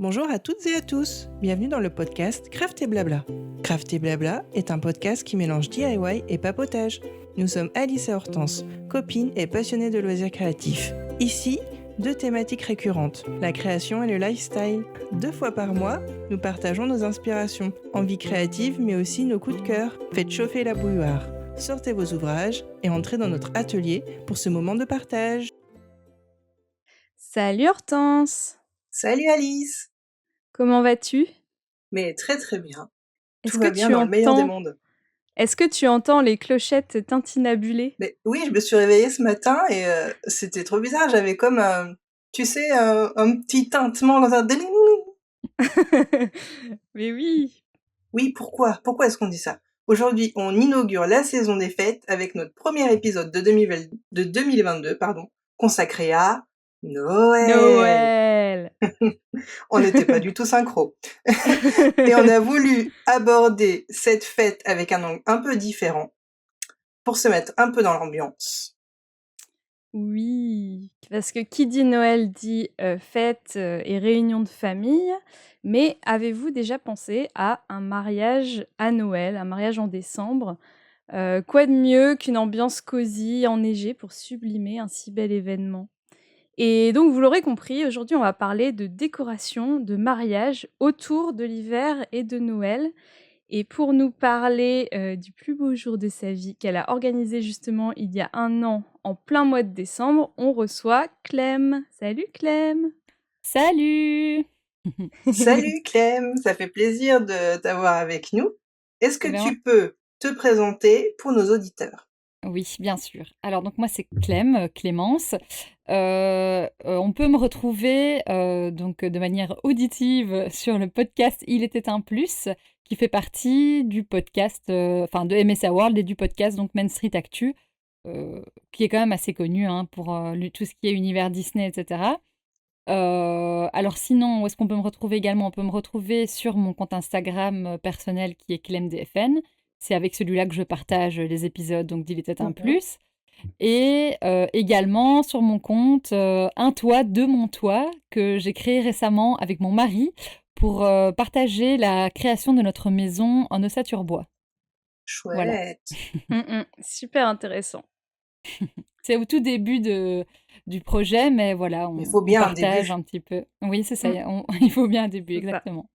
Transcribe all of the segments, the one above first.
Bonjour à toutes et à tous, bienvenue dans le podcast Craft et Blabla. Craft et Blabla est un podcast qui mélange DIY et papotage. Nous sommes Alice et Hortense, copines et passionnées de loisirs créatifs. Ici, deux thématiques récurrentes, la création et le lifestyle. 2 fois par mois, nous partageons nos inspirations, envies créatives mais aussi nos coups de cœur. Faites chauffer la bouilloire, sortez vos ouvrages et entrez dans notre atelier pour ce moment de partage. Salut Hortense, Salut Alice! comment vas-tu? Mais très très bien. Tout Est-ce que va bien tu dans le meilleur des entends mondes. est-ce que tu entends les clochettes tintinabulées? Mais oui, je me suis réveillée ce matin et c'était trop bizarre. J'avais comme tu sais, un petit tintement dans un ding. Mais oui, Oui, pourquoi? Pourquoi est-ce qu'on dit ça? Aujourd'hui, on inaugure la saison des fêtes avec notre premier épisode de 2022, consacré à Noël. Noël! On n'était pas du tout synchro. Et on a voulu aborder cette fête avec un angle un peu différent pour se mettre un peu dans l'ambiance. Oui, parce que qui dit Noël dit, fête, et réunion de famille. Mais avez-vous déjà pensé à un mariage à Noël, un mariage en décembre? Quoi de mieux qu'une ambiance cosy, enneigée pour sublimer un si bel événement? Et donc, vous l'aurez compris, aujourd'hui, on va parler de décoration, de mariage autour de l'hiver et de Noël. Et pour nous parler du plus beau jour de sa vie qu'elle a organisé justement il y a 1 an, en plein mois de décembre, on reçoit Clem. Salut Clem! Salut! Salut Clem, ça fait plaisir de t'avoir avec nous. Est-ce que Eh ben, tu peux te présenter pour nos auditeurs? oui, bien sûr. Alors donc moi c'est Clémence. On peut me retrouver, donc de manière auditive sur le podcast Il était un plus, qui fait partie du podcast, enfin de MSA World et du podcast donc Main Street Actu, qui est quand même assez connu, hein, pour, tout ce qui est univers Disney et cetera. Alors sinon, où est-ce qu'on peut me retrouver également? On peut me retrouver sur mon compte Instagram, personnel qui est clemdfn. C'est avec celui-là que je partage les épisodes donc d'Il était un Mhm. plus et également sur mon compte, Un toit de mon toit que j'ai créé récemment avec mon mari pour, partager la création de notre maison en ossature bois. Voilà. Chouette. Super intéressant. C'est au tout début du projet, mais voilà, Mais il on faut on bien un partage début. un petit peu. Oui, c'est ça, Mmh, il faut bien un début, c'est ça. exactement.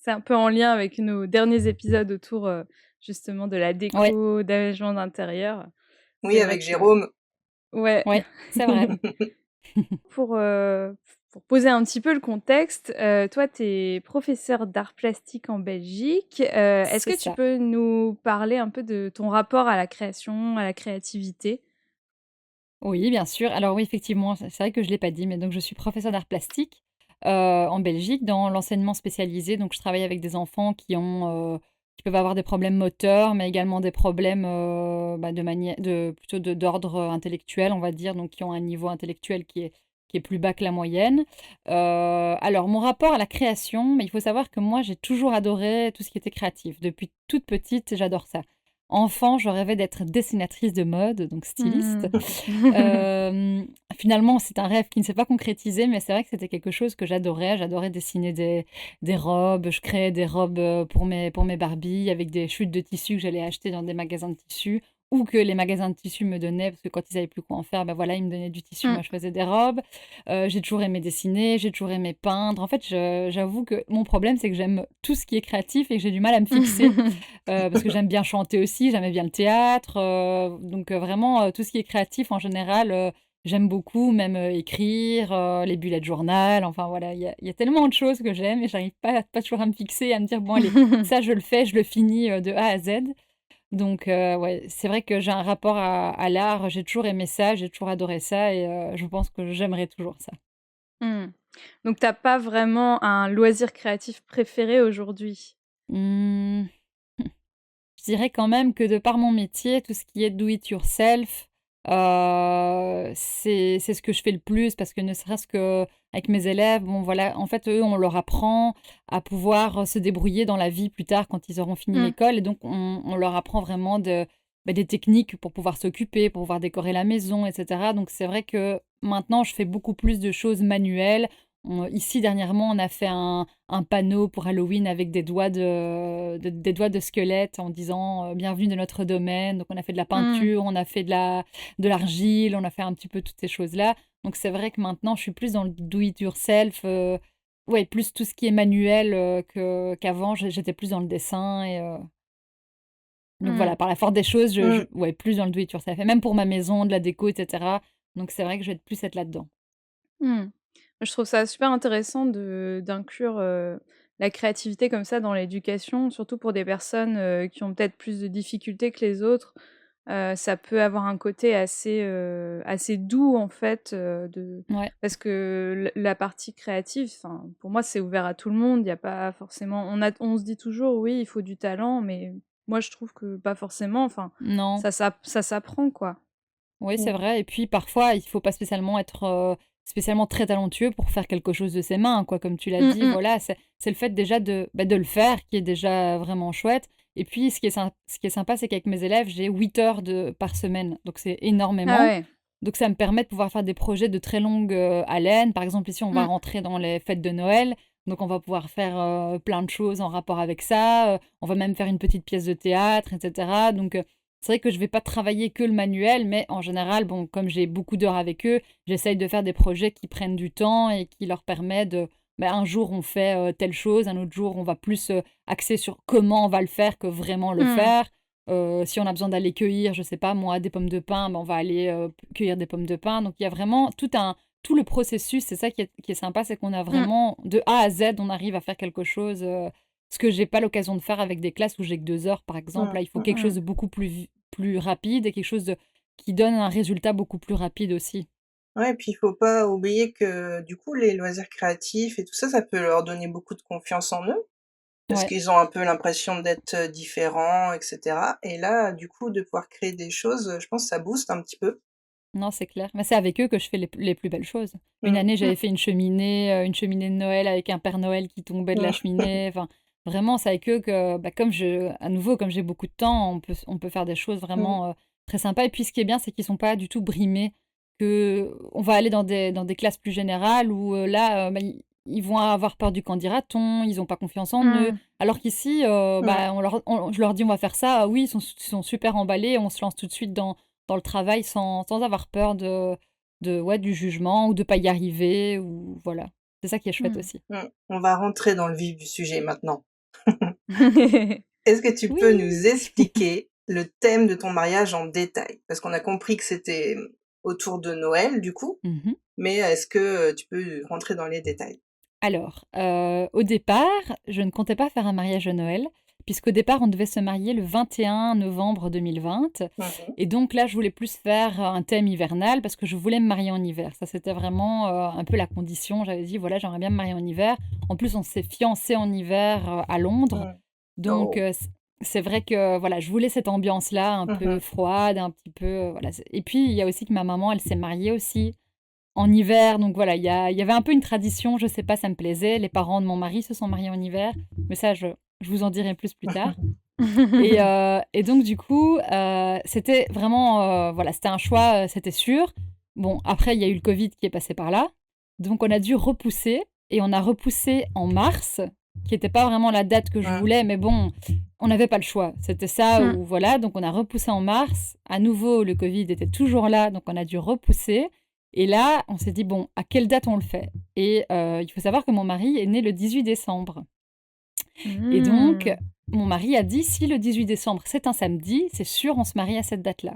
C'est un peu en lien avec nos derniers épisodes autour, justement de la Ouais, déco, d'aménagement d'intérieur. C'est Oui, vrai avec que Jérôme. ouais. ouais, c'est vrai. Pour, pour poser un petit peu le contexte, toi, tu es professeure d'art plastique en Belgique. Est-ce C'est que tu ça. peux nous parler un peu de ton rapport à la création, à la créativité? Oui, bien sûr. Alors oui, effectivement, c'est vrai que je ne l'ai pas dit, mais donc je suis professeure d'art plastique, en Belgique dans l'enseignement spécialisé. Donc je travaille avec des enfants qui peuvent avoir des problèmes moteurs, mais également des problèmes, bah, plutôt d'ordre, intellectuel, on va dire, donc qui ont un niveau intellectuel qui est plus bas que la moyenne. Alors mon rapport à la création, mais il faut savoir que moi j'ai toujours adoré tout ce qui était créatif. Depuis toute petite, j'adore ça. Enfant, je rêvais d'être dessinatrice de mode, donc styliste. Mmh. Hem, Finalement, c'est un rêve qui ne s'est pas concrétisé, mais c'est vrai que c'était quelque chose que j'adorais. J'adorais dessiner des robes. Je créais des robes, pour mes Barbie avec des chutes de tissus que j'allais acheter dans des magasins de tissus ou que les magasins de tissus me donnaient parce que quand ils savaient plus quoi en faire, bah, voilà, ils me donnaient du tissu, Mmh. moi je faisais des robes. J'ai toujours aimé dessiner, j'ai toujours aimé peindre. En fait, je j'avoue que mon problème, c'est que j'aime tout ce qui est créatif et que j'ai du mal à me fixer. Parce que j'aime bien chanter aussi, j'aimais bien le théâtre, donc vraiment, tout ce qui est créatif en général, j'aime beaucoup, même, écrire, les bullet journal, enfin voilà, il y a tellement de choses que j'aime et j'arrive pas toujours à me fixer, à me dire: «Bon allez, ça je le fais, je le finis, de A à Z». Donc ouais, c'est vrai que j'ai un rapport à l'art, j'ai toujours aimé ça, j'ai toujours adoré ça et je pense que j'aimerais toujours ça. Mmh. Donc tu as pas vraiment un loisir créatif préféré aujourd'hui? Mmh. Je dirais quand même que de par mon métier, tout ce qui est do it yourself, c'est ce que je fais le plus parce que ne serait-ce qu'avec mes élèves, bon voilà, en fait, eux, on leur apprend à pouvoir, se débrouiller dans la vie plus tard quand ils auront fini Mmh. l'école et donc on leur apprend vraiment des techniques pour pouvoir s'occuper, pour pouvoir décorer la maison et cetera. Donc c'est vrai que maintenant, je fais beaucoup plus de choses manuelles. Ici, dernièrement, on a fait un panneau pour Halloween avec des doigts des doigts de squelette en disant Bienvenue dans notre domaine. Donc, on a fait de la peinture, on a fait de l'argile, on a fait un petit peu toutes ces choses-là. Donc, c'est vrai que maintenant, je suis plus dans le do-it-yourself. Ouais, plus tout ce qui est manuel qu'avant. J'étais plus dans le dessin. Donc, voilà, par la force des choses, Mm. ouais, plus dans le do-it-yourself. Et même pour ma maison, de la déco, etc. Donc, c'est vrai que je vais plus être là-dedans. Mmh. Je trouve ça super intéressant d'inclure, la créativité comme ça dans l'éducation, surtout pour des personnes, qui ont peut-être plus de difficultés que les autres. Ça peut avoir un côté assez doux en fait, Ouais. parce que la partie créative, enfin, pour moi, c'est ouvert à tout le monde. Il y a pas forcément on se dit toujours: «Oui, il faut du talent», mais moi, je trouve que pas forcément. Enfin, Non. ça s'apprend, quoi. Oui, c'est Mm. vrai. Et puis parfois, il faut pas spécialement être spécialement très talentueux pour faire quelque chose de ses mains, quoi. Comme tu l'as Mmh dit, mh. voilà, c'est le fait déjà de le faire qui est déjà vraiment chouette. Et puis, ce qui est sympa, c'est qu'avec mes élèves, j'ai 8 heures par semaine. Donc, c'est Ah énormément. ouais. Donc, ça me permet de pouvoir faire des projets de très longue haleine. Par exemple, ici, on va Mmh. rentrer dans les fêtes de Noël. Donc, on va pouvoir faire plein de choses en rapport avec ça. On va même faire une petite pièce de théâtre, etc. Donc, c'est vrai que je vais pas travailler que le manuel, mais en général, bon, comme j'ai beaucoup d'heures avec eux, j'essaye de faire des projets qui prennent du temps et qui leur permettent de. Ben, un jour, on fait telle chose, un autre jour, on va plus axer sur comment on va le faire que vraiment le Mmh. faire. Si on a besoin d'aller cueillir, je sais pas moi, des pommes de pin, ben, on va aller cueillir des pommes de pin. Donc, il y a vraiment tout le processus. C'est ça qui est sympa, c'est qu'on a Mmh. vraiment, de A à Z, on arrive à faire quelque chose. Ce que j'ai pas l'occasion de faire avec des classes où j'ai que 2 heures, par exemple. Mm. Là, il faut Mm. quelque chose Mmh. de beaucoup plus rapide et quelque chose qui donne un résultat beaucoup plus rapide aussi. Ouais, et puis il faut pas oublier que du coup, les loisirs créatifs et tout ça, ça peut leur donner beaucoup de confiance en eux, parce Ouais, qu'ils ont un peu l'impression d'être différents, etc. Et là, du coup, de pouvoir créer des choses, je pense que ça booste un petit peu. non, c'est clair. Mais c'est avec eux que je fais les plus belles choses. Une Mm. année, Mmh. j'avais fait une cheminée de Noël avec un Père Noël qui tombait de la Mm. cheminée. Enfin, vraiment, c'est avec eux que, bah, à nouveau, comme j'ai beaucoup de temps, on peut faire des choses Mm. vraiment très sympas. Et puis, ce qui est bien, c'est qu'ils sont pas du tout brimés. On va aller dans des classes plus générales où là, bah, ils vont avoir peur du qu'en dira-t-on, ils n'ont pas confiance en eux. Mmh. Alors qu'ici, Mm. bah, je leur dis on va faire ça, ah oui, ils sont super emballés, on se lance tout de suite dans le travail sans avoir peur ouais, du jugement ou de pas y arriver ou voilà. C'est ça qui est chouette Mmh. aussi. Mm. On va rentrer dans le vif du sujet maintenant. Est-ce que tu peux nous Oui! expliquer le thème de ton mariage en détail? Parce qu'on a compris que c'était autour de Noël, du coup, Mmh. mais est-ce que tu peux rentrer dans les détails? Alors, au départ, je ne comptais pas faire un mariage de Noël, puisqu'au départ, on devait se marier le 21 novembre 2020 Mhm. et donc là, je voulais plus faire un thème hivernal parce que je voulais me marier en hiver. Ça, c'était vraiment, un peu la condition. J'avais dit: «Voilà, j'aimerais bien me marier en hiver». En plus, on s'est fiancés en hiver, à Londres. Mm. Donc, Oh. c'est vrai que, voilà, je voulais cette ambiance-là, un peu Mhm. froide, un petit peu, voilà. Et puis, il y a aussi que ma maman, elle s'est mariée aussi en hiver, donc voilà, il y avait un peu une tradition, je sais pas, ça me plaisait. Les parents de mon mari se sont mariés en hiver, mais ça, je vous en dirai plus tard. Et donc du coup, c'était vraiment, voilà, c'était un choix, c'était sûr. Bon, après, il y a eu le Covid qui est passé par là, donc on a dû repousser et on a repoussé en mars, qui était pas vraiment la date que je Mm. voulais, mais bon, on n'avait pas le choix. C'était ça Mmh. ou voilà, donc on a repoussé en mars. À nouveau, le Covid était toujours là, donc on a dû repousser. Et là, on s'est dit: «Bon, à quelle date on le fait?» Et il faut savoir que mon mari est né le 18 décembre. Et donc, Mmh. mon mari a dit: «Si le 18 décembre, c'est un samedi, c'est sûr, on se marie à cette date-là».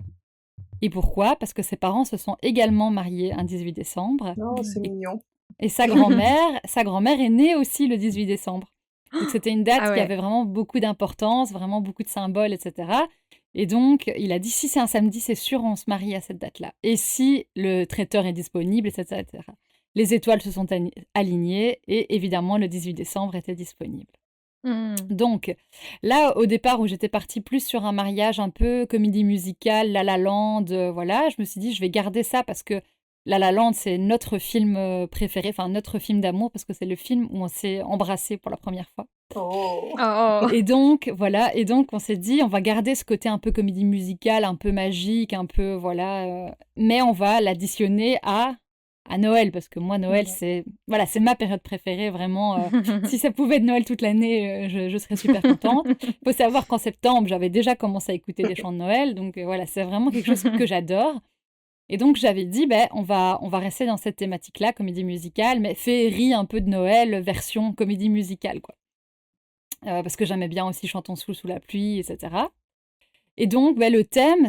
Et pourquoi? Parce que ses parents se sont également mariés un 18 décembre Oh, c'est et mignon. sa grand-mère est née aussi le 18 décembre. Donc c'était une date Ah qui ouais. avait vraiment beaucoup d'importance, vraiment beaucoup de symboles et cetera. Et donc il a dit: «Si c'est un samedi, c'est sûr, on se marie à cette date-là et si le traiteur est disponible» et cetera et cetera. Les étoiles se sont alignées et évidemment le 18 décembre était disponible. Mmh. Donc, là, au départ, où j'étais partie plus sur un mariage un peu comédie musicale, La La Land, voilà, je me suis dit: «Je vais garder ça» parce que La La Land, c'est notre film, préféré, enfin notre film d'amour parce que c'est le film où on s'est embrassés pour la première fois. Oh. Oh, oh. Et donc voilà, et donc on s'est dit: «On va garder ce côté un peu comédie musicale, un peu magique, un peu voilà, mais on va l'additionner à Noël, parce que moi, Noël, Mhm. c'est ma période préférée, vraiment. Si ça pouvait être Noël toute l'année, je serais super contente. Il faut savoir qu'en septembre, j'avais déjà commencé à écouter des chants de Noël, donc voilà, c'est vraiment quelque chose que j'adore. Et donc, j'avais dit, ben, on va rester dans cette thématique-là, comédie musicale, mais féerie un peu de Noël, version comédie musicale, quoi. Parce que j'aimais bien aussi Chantons sous la pluie, etc. Et donc, ben, le thème,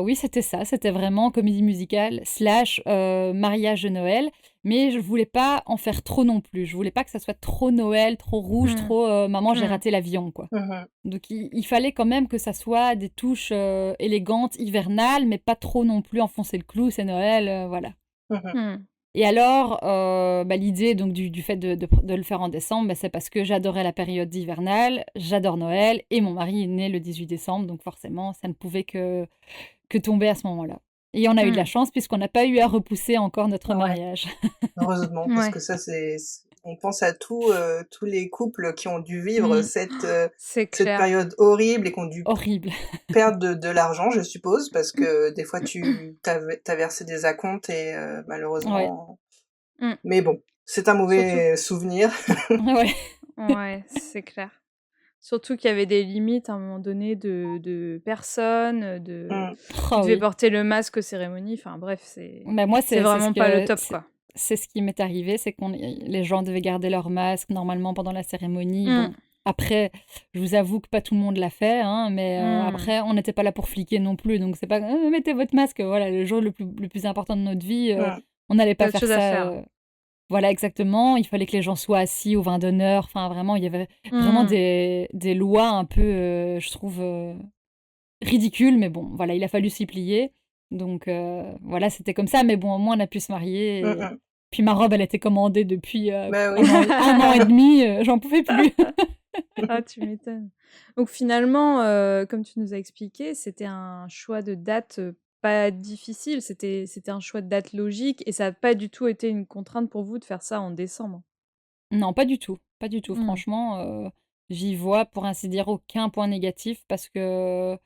oui, c'était ça, c'était vraiment comédie musicale slash mariage de Noël, mais je voulais pas en faire trop non plus. Je voulais pas que ça soit trop Noël, trop rouge, Mm. trop maman, j'ai Mm. raté l'avion, quoi. Mhm. Donc, il fallait quand même que ça soit des touches élégantes, hivernales, mais pas trop non plus enfoncer le clou, c'est Noël, voilà. Mhm. Mm. Et alors, bah, l'idée donc du fait de le faire en décembre, bah, c'est parce que j'adorais la période hivernale, j'adore Noël, et mon mari est né le 18 décembre, donc forcément, ça ne pouvait que tomber à ce moment-là. Et on a eu de la Mm. chance puisqu'on n'a pas eu à repousser encore notre Ah ouais, mariage. heureusement, parce que Ouais. ça, on pense à tous les couples qui ont dû vivre Mm. C'est cette clair. période horrible et qui ont dû Horrible. perdre de l'argent, je suppose, parce que des fois, t'as versé des acomptes et Ouais, malheureusement... Mm. Mais bon, c'est un Surtout, mauvais souvenir. ouais. ouais, c'est clair. Surtout qu'il y avait des limites à un moment donné de personnes, Mm. tu Oh devais oui. porter le masque aux cérémonies. Enfin bref, Mais moi, c'est vraiment pas le top, quoi. c'est ce qui m'est arrivé, c'est que les gens devaient garder leur masque normalement pendant la cérémonie. Mm. Bon, après, je vous avoue que pas tout le monde l'a fait, hein, mais Mm. après, on n'était pas là pour fliquer non plus, donc c'est pas mettez votre masque. Voilà, le jour le plus important de notre vie, Mm. on n'allait T'as pas autre faire chose à ça. faire. Voilà, exactement. Il fallait que les gens soient assis au vin d'honneur. Enfin, vraiment, il y avait vraiment Mm. des lois un peu, je trouve, ridicules, mais bon, voilà, il a fallu s'y plier. Donc voilà, c'était comme ça, mais bon, au moins on a pu se marier. Mm. Et... Mm. Puis ma robe, elle était commandée depuis Bah oui. un an et demi, j'en pouvais plus. Ah, tu m'étonnes. Donc finalement, comme tu nous as expliqué, c'était un choix de date pas difficile, c'était un choix de date logique et ça n'a pas du tout été une contrainte pour vous de faire ça en décembre. Non, pas du tout, pas du tout. Mm. Franchement, j'y vois, pour ainsi dire, aucun point négatif parce que,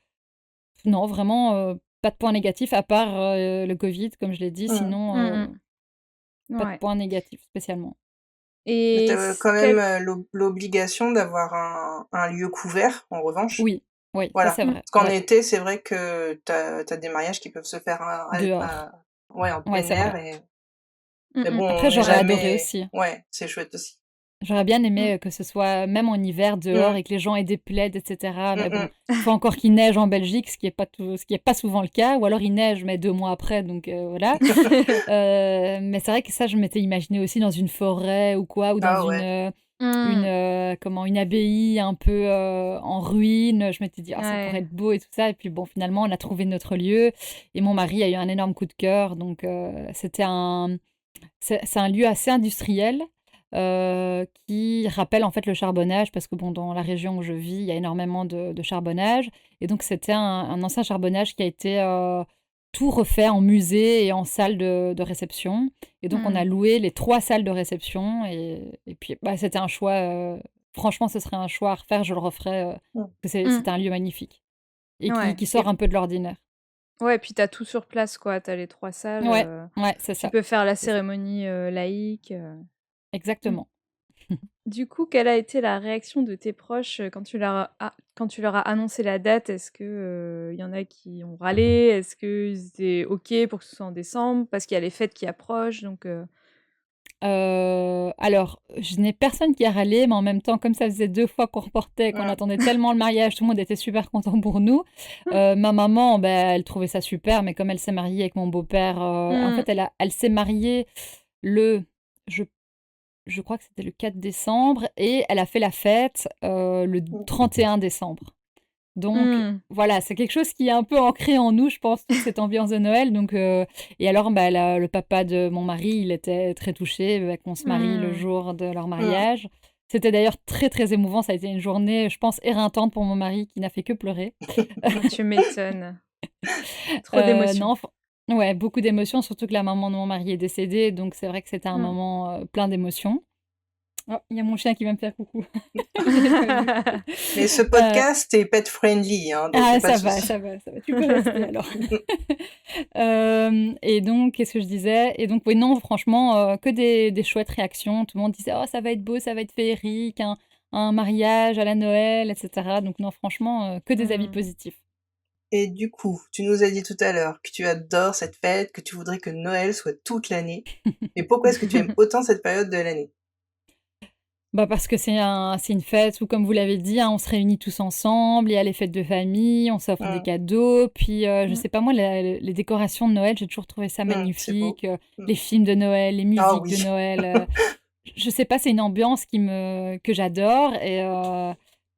non, vraiment, pas de point négatif à part le Covid, comme je l'ai dit. Mm. Sinon, Mm, mm. pas de Ouais. point négatif spécialement. Mais Et t'as quand même quel... l'obligation d'avoir un lieu couvert, en revanche. Oui, oui, ça Voilà. c'est Mm. vrai. Parce qu'en Ouais, été, c'est vrai que t'as des mariages qui peuvent se faire dehors. ouais, en Ouais, plein c'est air. vrai. Mm, Mais mm. bon, on Après, n'est j'aurais adoré jamais... aussi. Ouais, c'est chouette aussi. J'aurais bien Mm. aimé que ce soit même en hiver dehors Mm. et que les gens aient des plaids, etc. Mm. Mais bon, Mm. il faut encore qu'il neige en Belgique, ce qui est pas souvent le cas. Ou alors il neige, mais 2 mois après, donc voilà. Mais c'est vrai que ça, je m'étais imaginé aussi dans une forêt ou quoi, ou dans Ah ouais. Mm. une abbaye un peu en ruine. Je m'étais dit, ah, ça pourrait Ouais. être beau et tout ça. Et puis bon, finalement, on a trouvé notre lieu. Et mon mari a eu un énorme coup de cœur. Donc c'est un lieu assez industriel qui rappelle en fait le charbonnage parce que bon, dans la région où je vis, il y a énormément de charbonnage. Et donc, c'était un ancien charbonnage qui a été tout refait en musée et en salle de réception. Et donc, on a Mm. loué les 3 salles de réception. Et puis, bah, c'était un choix. Franchement, ce serait un choix à refaire. Je le referais. Mm. Parce que Mm. c'est un lieu magnifique et Ouais. qui sort un peu de l'ordinaire. Ouais, puis t'as tout sur place, quoi. T'as les 3 salles. Ouais, ouais, c'est Tu ça. peux faire la C'est ça. cérémonie laïque. Mm. Exactement. Du coup, quelle a été la réaction de tes proches quand tu leur as annoncé la date? Est-ce que, y en a qui ont râlé? Est-ce qu'ils étaient OK pour que ce soit en décembre? Parce qu'il y a les fêtes qui approchent, donc Alors, je n'ai personne qui a râlé, mais en même temps, comme ça faisait 2 fois qu'on reportait, qu'on Mm. attendait tellement le mariage, tout le monde était super content pour nous. Ma maman, bah, elle trouvait ça super, mais comme elle s'est mariée avec mon beau-père, en Mmh. fait, elle s'est mariée le je je crois que c'était le 4 décembre et elle a fait la fête, le Mm. 31 décembre. Donc Mmh. voilà, c'est quelque chose qui est un peu ancré en nous, je pense, toute cette ambiance de Noël. Donc, et alors, bah, le papa de mon mari, il était très touché qu'on se marie le Mmh. jour de leur Mm. mariage. C'était d'ailleurs très, très émouvant. Ça a été une journée, je pense, éreintante pour mon mari qui n'a fait que pleurer. Tu m'étonnes. Trop d'émotions. Non, ouais, beaucoup d'émotions, surtout que la maman de mon mari est décédée. Donc, c'est vrai que c'était un Mmh. moment plein d'émotions. Oh, il y a mon chien qui va me faire coucou. Je l'ai pas vu. Mais ce Euh, podcast est pet friendly, hein, donc il n'y Ah, a pas de ça va, souci. ça va, ça va. Tu peux rester alors. Et donc, qu'est-ce que je disais? Et donc, oui, non, franchement, que des chouettes réactions. Tout le monde disait, oh, ça va être beau, ça va être féerique, un mariage à la Noël, etc. Donc, non, franchement, que des avis Hmm. positifs. Et du coup, tu nous as dit tout à l'heure que tu adores cette fête, que tu voudrais que Noël soit toute l'année. Mais pourquoi est-ce que tu aimes autant cette période de l'année? Bah parce que c'est une fête où, comme vous l'avez dit, hein, on se réunit tous ensemble, il y a les fêtes de famille, on s'offre des Hum, cadeaux, puis je Mm. sais pas moi, les décorations de Noël, j'ai toujours trouvé ça c'est beau. magnifique, Hum. les films de Noël, les Ah musiques de oui. Noël, je sais pas, c'est une ambiance que j'adore et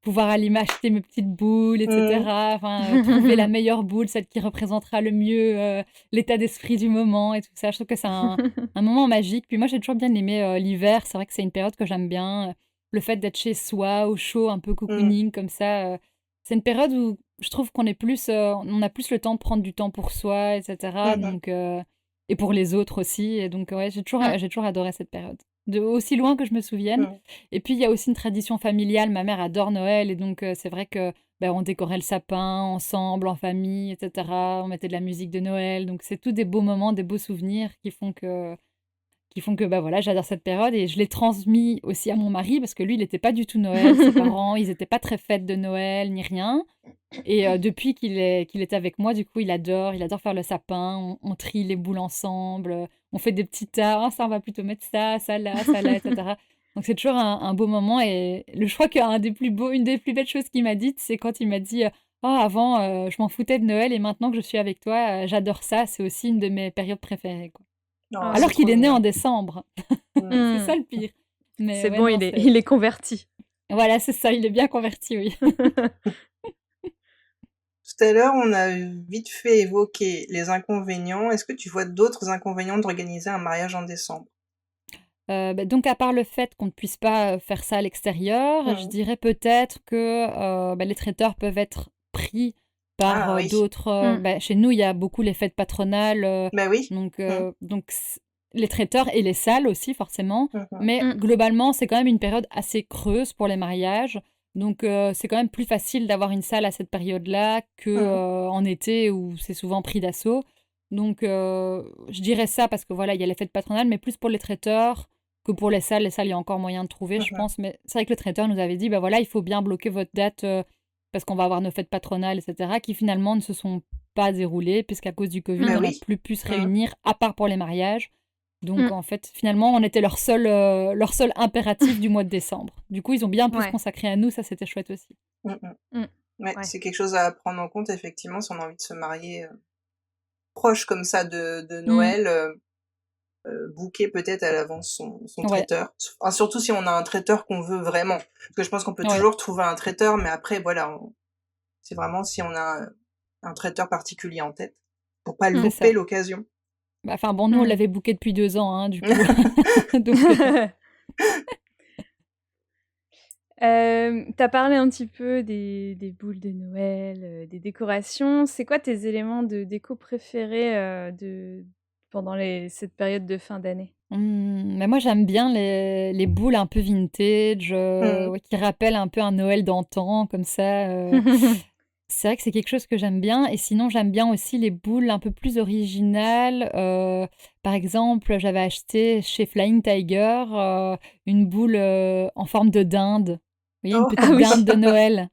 pouvoir aller m'acheter mes petites boules, Hum, etc. Enfin, trouver la meilleure boule, celle qui représentera le mieux l'état d'esprit du moment et tout ça. Je trouve que c'est un moment magique. Puis moi, j'ai toujours bien aimé l'hiver. C'est vrai que c'est une période que j'aime bien. Le fait d'être chez soi, au chaud, un peu hum, cocooning comme ça. C'est une période où je trouve qu'on est plus, on a plus le temps de prendre du temps pour soi, etc. hum, Donc, et pour les autres aussi. Et donc, ouais, Mm. j'ai toujours adoré cette période. De aussi loin que je me souvienne. hum. Et puis, il y a aussi une tradition familiale. Ma mère adore Noël. Et donc, c'est vrai que ben, on décorait le sapin ensemble, en famille, etc. On mettait de la musique de Noël. Donc, c'est tous des beaux moments, des beaux souvenirs qui font que bah voilà, j'adore cette période. Et je l'ai transmis aussi à mon mari parce que lui, il n'était pas du tout Noël. Ses parents, ils n'étaient pas très fêtes de Noël ni rien. Et depuis qu'il est avec moi, du coup, il adore faire le sapin, on trie les boules ensemble, on fait des petits tas, ah, ça, on va plutôt mettre ça là, etc. Donc c'est toujours un beau moment. Et je crois une des plus belles choses qu'il m'a dites, c'est quand il m'a dit, oh, avant, je m'en foutais de Noël et maintenant que je suis avec toi, j'adore ça, c'est aussi une de mes périodes préférées, quoi. Oh, Ah, Alors c'est c'est trop qu'il est né en mignon. décembre, Hum. c'est ça Mm. le pire. Mais C'est ouais, bon, non, il est converti. voilà, c'est ça, il est bien converti, oui. Tout à l'heure, on a vite fait évoquer les inconvénients. Est-ce que tu vois d'autres inconvénients d'organiser un mariage en décembre? Bah, donc à part le fait qu'on ne puisse pas, faire ça à l'extérieur, je Hum. dirais peut-être que, bah, les traiteurs peuvent être pris par, Ah oui. d'autres, Mm. bah, chez nous, il y a beaucoup les fêtes patronales, Bah oui. donc Hum, les traiteurs et les salles aussi forcément, hum, hum, mais Mm. globalement, c'est quand même une période assez creuse pour les mariages, donc c'est quand même plus facile d'avoir une salle à cette période-là que, hum, en été où c'est souvent pris d'assaut, donc je dirais ça parce que voilà, il y a les fêtes patronales, mais plus pour les traiteurs que pour les salles. Les salles, il y a encore moyen de trouver, je hum, pense. Mais c'est vrai que le traiteur nous avait dit, bah voilà, il faut bien bloquer votre date parce qu'on va avoir nos fêtes patronales, etc., qui finalement ne se sont pas déroulées, puisqu'à cause du Covid, Bah on n'a oui. plus pu se Hum. réunir, à part pour les mariages. Donc Mm. en fait, finalement, on était leur seul impératif du mois de décembre. Du coup, ils ont bien pu se Ouais. consacrer à nous, ça c'était chouette aussi. Hum, hum. Mm. Ouais, Ouais. c'est quelque chose à prendre en compte, effectivement, si on a envie de se marier proche comme ça de Mm. Noël, booker peut-être à l'avance son Ouais, traiteur. Enfin, surtout si on a un traiteur qu'on veut vraiment. Parce que je pense qu'on peut ouais, toujours trouver un traiteur, mais après, voilà, c'est vraiment si on a un traiteur particulier en tête, pour pas Mm. c'est louper ça. l'occasion. Bah, enfin bon, nous, on Mm. l'avait booké depuis 2 ans, hein, du coup. Donc, Tu parlé un petit peu des boules de Noël, des décorations. C'est quoi tes éléments de déco préférés, pendant cette période de fin d'année? Mais moi j'aime bien les boules un peu vintage, Mmh. ouais, qui rappellent un peu un Noël d'antan comme ça, c'est vrai que c'est quelque chose que j'aime bien et sinon j'aime bien aussi les boules un peu plus originales, par exemple, j'avais acheté chez Flying Tiger, une boule, en forme de dinde. Vous voyez, une Oh, Ah petite oui! dinde de Noël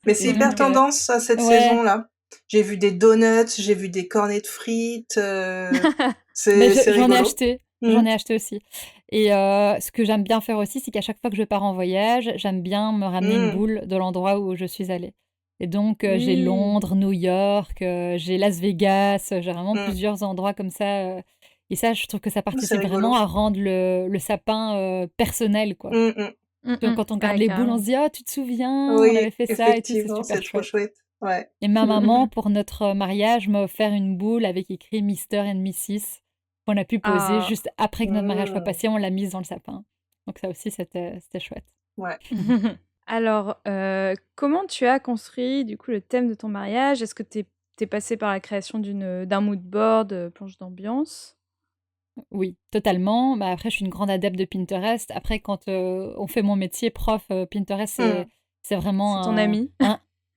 mais C'est c'est et hyper donc mignon. tendance, ça, cette ouais. saison-là. J'ai vu des donuts, j'ai vu des cornets de frites, Mais c'est j'en ai rigolo. acheté, Mmh. j'en ai acheté aussi et ce que j'aime bien faire aussi, c'est qu'à chaque fois que je pars en voyage, j'aime bien me ramener une Mmh. boule de l'endroit où je suis allée et donc j'ai Oui. Londres, New York, j'ai Las Vegas, j'ai vraiment Mmh. plusieurs endroits comme ça, et ça, je trouve que ça C'est participe vraiment rigolo. à rendre le sapin, personnel, quoi. Mmh mh. Donc quand on garde Ouais, les boules, on carrément. se dit: «Oh, tu te souviens, on avait Oui, fait ça et tout», c'est effectivement, c'est super trop chouette chouette. Ouais. et ma maman, pour notre mariage, m'a offert une boule avec écrit Mister and Mrs. qu'on a pu poser Ah. juste après que notre mariage soit Mmh. passé, on l'a mise dans le sapin. Donc ça aussi, c'était chouette. Ouais. Alors, comment tu as construit, du coup, le thème de ton mariage? Est-ce que tu es passée par la création d'un mood board, planche d'ambiance? Oui, totalement. Bah, après, je suis une grande adepte de Pinterest. Après, quand on fait mon métier prof, Pinterest, Hmm. c'est vraiment C'est ton ami.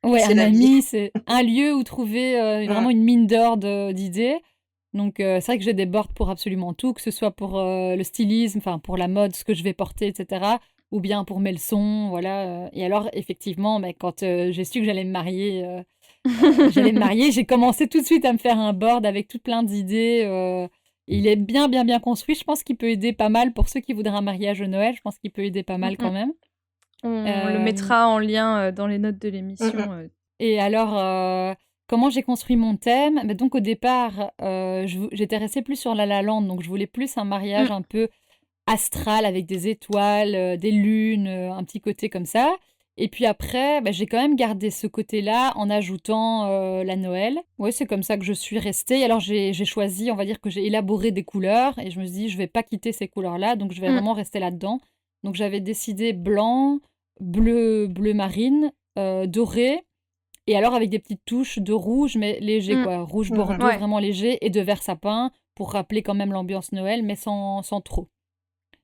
ouais, C'est un la vie. ami, c'est un lieu où trouver Hmm. vraiment une mine d'or d'idées. Donc, c'est vrai que j'ai des boards pour absolument tout, que ce soit pour le stylisme, enfin, pour la mode, ce que je vais porter, etc. Ou bien pour mes leçons, voilà. Et alors, effectivement, mais quand j'ai su que j'allais me marier, j'ai commencé tout de suite à me faire un board avec tout plein d'idées. Il est bien, bien, bien construit. Je pense qu'il peut aider pas mal pour ceux qui voudraient un mariage de Noël. Je pense qu'il peut aider pas mal quand même. On le Euh, mettra en lien dans les notes de Hmm, l'émission. hmm. et alors, comment j'ai construit mon thème? Ben donc, au départ, j'étais restée plus sur La La Land. Donc, je voulais plus un mariage un peu astral avec des étoiles, des lunes, un petit côté comme ça. Et puis après, bah, j'ai quand même gardé ce côté-là en ajoutant la Noël. Ouais, c'est comme ça que je suis restée. Alors j'ai choisi, on va dire que j'ai élaboré des couleurs et je me suis dit, je vais pas quitter ces couleurs-là, donc je vais vraiment rester là-dedans. Donc j'avais décidé blanc, bleu marine, doré, et alors avec des petites touches de rouge, mais léger, quoi. Rouge Mhm. bordeaux, Ouais. vraiment léger, et de vert sapin pour rappeler quand même l'ambiance Noël, mais sans trop.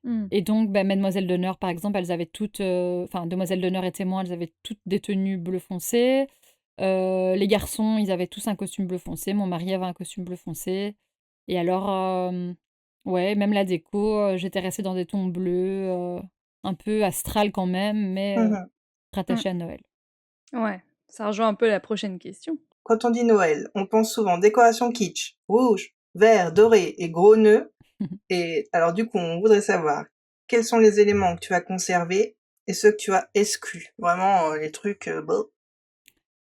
Mm. Et donc, bah, Mesdemoiselles d'honneur, par exemple, elles avaient toutes, enfin, Demoiselles d'honneur et témoins, elles avaient toutes des tenues bleu foncé. Les garçons, ils avaient tous un costume bleu foncé. Mon mari avait un costume bleu foncé. Et alors, ouais, même la déco, j'étais restée dans des tons bleus, un peu astral quand même, mais Mhm. Mm. rattaché à Noël. Ouais, ça rejoint un peu la prochaine question. Quand on dit Noël, on pense souvent décoration kitsch, rouge, vert, doré et gros nœuds. Et alors du coup, on voudrait savoir quels sont les éléments que tu as conservés et ceux que tu as exclus. Vraiment les trucs. Bon.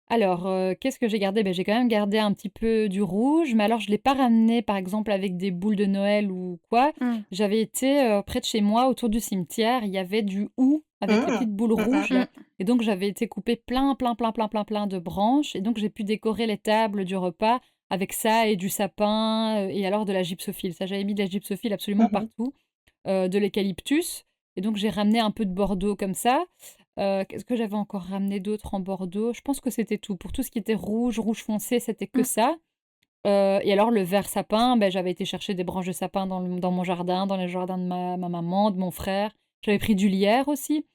Alors, qu'est-ce que j'ai gardé? Beh, j'ai quand même gardé un petit peu du rouge, mais alors je ne l'ai pas ramené, par exemple, avec des boules de Noël ou quoi. Mm. J'avais été, près de chez moi, autour du cimetière, il y avait du houx avec les Mmh. petites boules Mmh mh. rouges là, et donc j'avais été couper plein, plein, plein, plein, plein, plein de branches, et donc j'ai pu décorer les tables du repas avec ça et du sapin, et alors de la gypsophile. Ça, j'avais mis de la gypsophile absolument Mmh. partout, de l'eucalyptus, et donc j'ai ramené un peu de Bordeaux comme ça. Qu'est-ce que j'avais encore ramené d'autre en Bordeaux? Je pense que c'était tout. Pour tout ce qui était rouge, rouge foncé, c'était que Mm. ça. Et alors le vert sapin, ben, j'avais été chercher des branches de sapin dans mon jardin, dans les jardins de ma maman, de mon frère. J'avais pris du lierre aussi.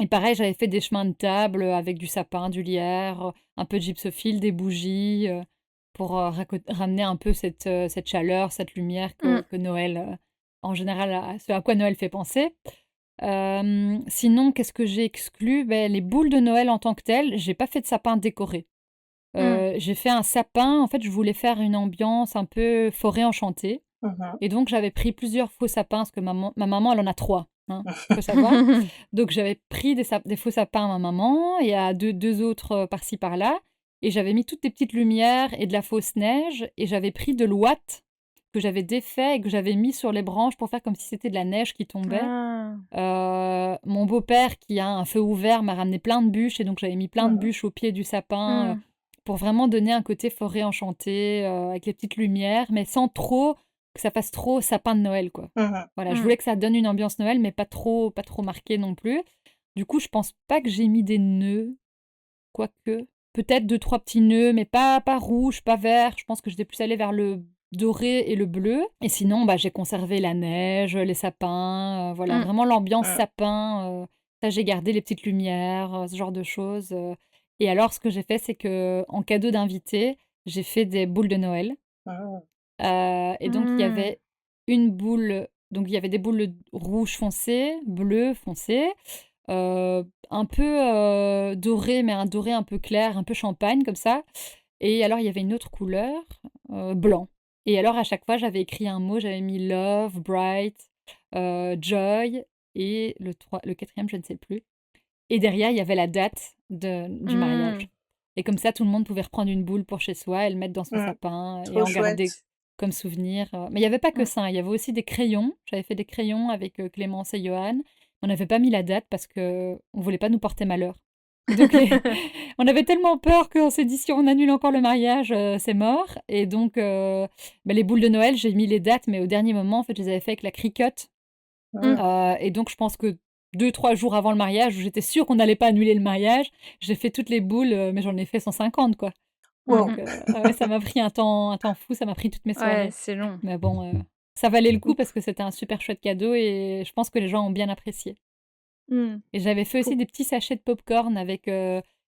Et pareil, j'avais fait des chemins de table avec du sapin, du lierre, un peu de gypsophile, des bougies, pour ramener un peu cette chaleur, cette lumière Mm. que Noël, en général, ce à quoi Noël fait penser. Sinon, qu'est-ce que j'ai exclu? Beh, les boules de Noël en tant que telles, j'ai pas fait de sapin décoré. Mm. J'ai fait un sapin, en fait, je voulais faire une ambiance un peu forêt enchantée, Mmh. et donc j'avais pris plusieurs faux sapins parce que ma maman, elle en a 3, hein, faut savoir. Donc j'avais pris des faux sapins à ma maman et à deux autres, par-ci par-là, et j'avais mis toutes les petites lumières et de la fausse neige, et j'avais pris de l'ouate que j'avais défait et que j'avais mis sur les branches pour faire comme si c'était de la neige qui tombait. Ah. Mon beau-père qui a un feu ouvert m'a ramené plein de bûches, et donc j'avais mis plein de Mmh. bûches au pied du sapin, Mm. pour vraiment donner un côté forêt enchantée, avec les petites lumières, mais sans trop que ça fasse trop sapin de Noël, quoi. Mmh. Voilà, je Mm. voulais que ça donne une ambiance Noël, mais pas trop marquée non plus. Du coup, je pense pas que j'ai mis des nœuds, quoique. Peut-être 2 3 petits nœuds, mais pas rouge, pas vert. Je pense que j'étais plus allée vers le doré et le bleu. Et sinon, bah, j'ai conservé la neige, les sapins, voilà, Mm. vraiment l'ambiance Mmh. sapin. Ça, j'ai gardé les petites lumières, ce genre de choses. Et alors, ce que j'ai fait, c'est que en cadeau d'invité, j'ai fait des boules de Noël. Mmh. Et donc il y Mm. avait une boule, donc il y avait des boules rouge foncé, bleu foncé, un peu, doré, mais un doré un peu clair, un peu champagne comme ça. Et alors il y avait une autre couleur, blanc. Et alors à chaque fois j'avais écrit un mot, j'avais mis love, bright, joy, et le 4e je ne sais plus. Et derrière il y avait la date du Mm. mariage. Et comme ça tout le monde pouvait reprendre une boule pour chez soi et le mettre dans son Mmh. sapin et Trop en garder chouette. comme souvenir. Mais il n'y avait pas que Mm. ça, hein, il y avait aussi des crayons. J'avais fait des crayons avec Clémence et Johan. On n'avait pas mis la date parce qu'on ne voulait pas nous porter malheur. Et donc, on avait tellement peur qu'on s'est dit si on annule encore le mariage, c'est mort. Et donc, bah, les boules de Noël, j'ai mis les dates, mais au dernier moment, en fait, je les avais fait avec la cricotte. Mm. Mmh. Et donc, je pense que 2 3 jours avant le mariage, où j'étais sûre qu'on n'allait pas annuler le mariage, j'ai fait toutes les boules, mais j'en ai fait 150, quoi. Mm. Wow. Donc, ah ouais, ça m'a pris un temps fou, ça m'a pris toutes mes Ouais, soirées. c'est long. Mais bon, ça valait le coup parce que c'était un super chouette cadeau et je pense que les gens ont bien apprécié. Mmh. Et j'avais fait aussi Cool. des petits sachets de popcorn avec,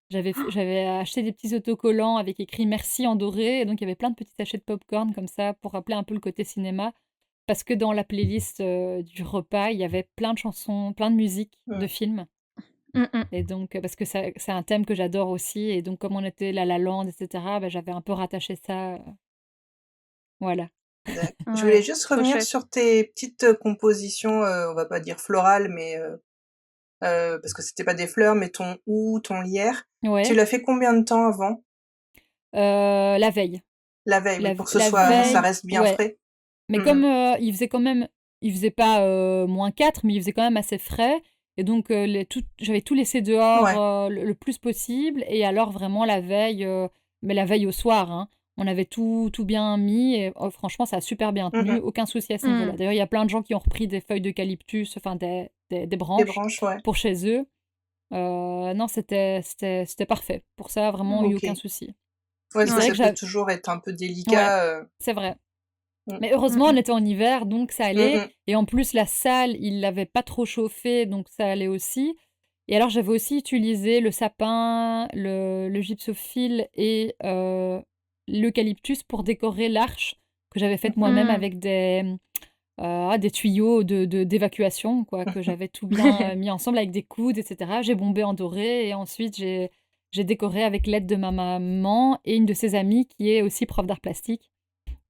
j'avais acheté des petits autocollants avec écrit «Merci» en doré et donc il y avait plein de petits sachets de popcorn comme ça pour rappeler un peu le côté cinéma. Parce que dans la playlist, du repas, il y avait plein de chansons, plein de musiques de Mm. films Mmh mh. et donc parce que ça c'est un thème que j'adore aussi et donc comme on était La La Land et cetera, bah, j'avais un peu rattaché ça, voilà. Je voulais Ouais, juste trop revenir chouette. sur tes petites compositions, on va pas dire florales, mais parce que c'était pas des fleurs, mais ton hou, ton lierre. Tu Ouais, l'as fait combien de temps avant? la veille. La veille, oui, pour que La ça veille, reste bien ouais, frais. mais Mhm. comme, il faisait quand même il faisait pas, -4 mais il faisait quand même assez frais et donc j'avais tout laissé dehors, Ouais. le plus possible et alors vraiment la veille, mais la veille au soir, hein, on avait tout bien mis et oh franchement ça a super bien tenu, Mhm. aucun souci à ce niveau-là. Mmh. D'ailleurs, il y a plein de gens qui ont repris des feuilles d'eucalyptus, enfin des Les branches branches, ouais. pour chez eux. Non, c'était parfait. Pour ça, vraiment, il y a eu aucun Ok. souci. Ouais, Mais parce c'est que Ouais. vrai ça que peut j'av toujours être un peu ouais, délicat. c'est vrai. Mm. Mais Mmh heureusement, on mh. était en hiver, donc ça allait. Mm, Et en plus, la salle, il l'avait pas trop chauffée, donc ça allait aussi. Et alors, j'avais aussi utilisé le sapin, le gypsophile et l'eucalyptus pour décorer l'arche que j'avais faite moi-même Mmh. avec des tuyaux d'évacuation, quoi, que j'avais tout bien mis ensemble avec des coudes, etc. J'ai bombé en doré et ensuite j'ai décoré avec l'aide de ma maman et une de ses amies qui est aussi prof d'art plastique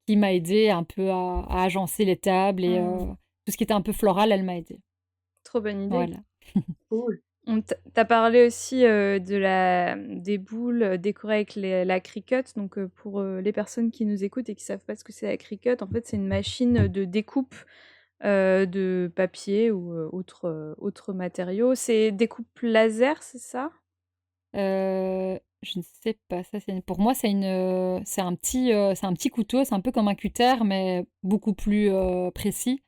qui m'a aidée un peu à agencer les tables et Mmh. tout ce qui était un peu floral, elle m'a aidée. Trop bonne idée. Voilà. cool. Tu parlé aussi, des boules, décorées avec la Cricut. Donc, pour, les personnes qui nous écoutent et qui savent pas ce que c'est la Cricut, en fait, c'est une machine, de découpe, de papier ou, autres matériaux. C'est découpe laser, c'est ça? Je ne sais pas, ça c'est pour moi c'est un petit couteau, c'est un peu comme un cutter mais beaucoup plus, précis.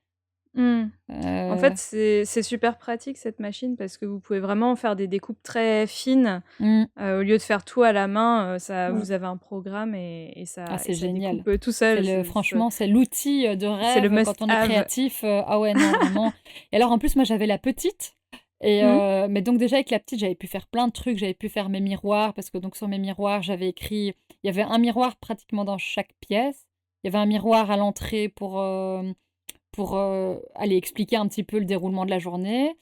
Mmh. En Heu, fait, c'est super pratique cette machine parce que vous pouvez vraiment faire des découpes très fines, mmh, au lieu de faire tout à la main, ça Mm. vous avez un programme et ah ça c'est génial. découpe, tout seul. Franchement, c'est l'outil, de C'est le rêve quand must on est have. créatif, ah ouais, non, vraiment et alors, en plus, moi, j'avais la petite et Mmh. mais donc déjà, avec la petite, j'avais pu faire plein de trucs. J'avais pu faire mes miroirs parce que donc sur mes miroirs, j'avais écrit il y avait un miroir pratiquement dans chaque pièce. Il y avait un miroir à l'entrée pour, aller expliquer un petit peu le déroulement de la journée,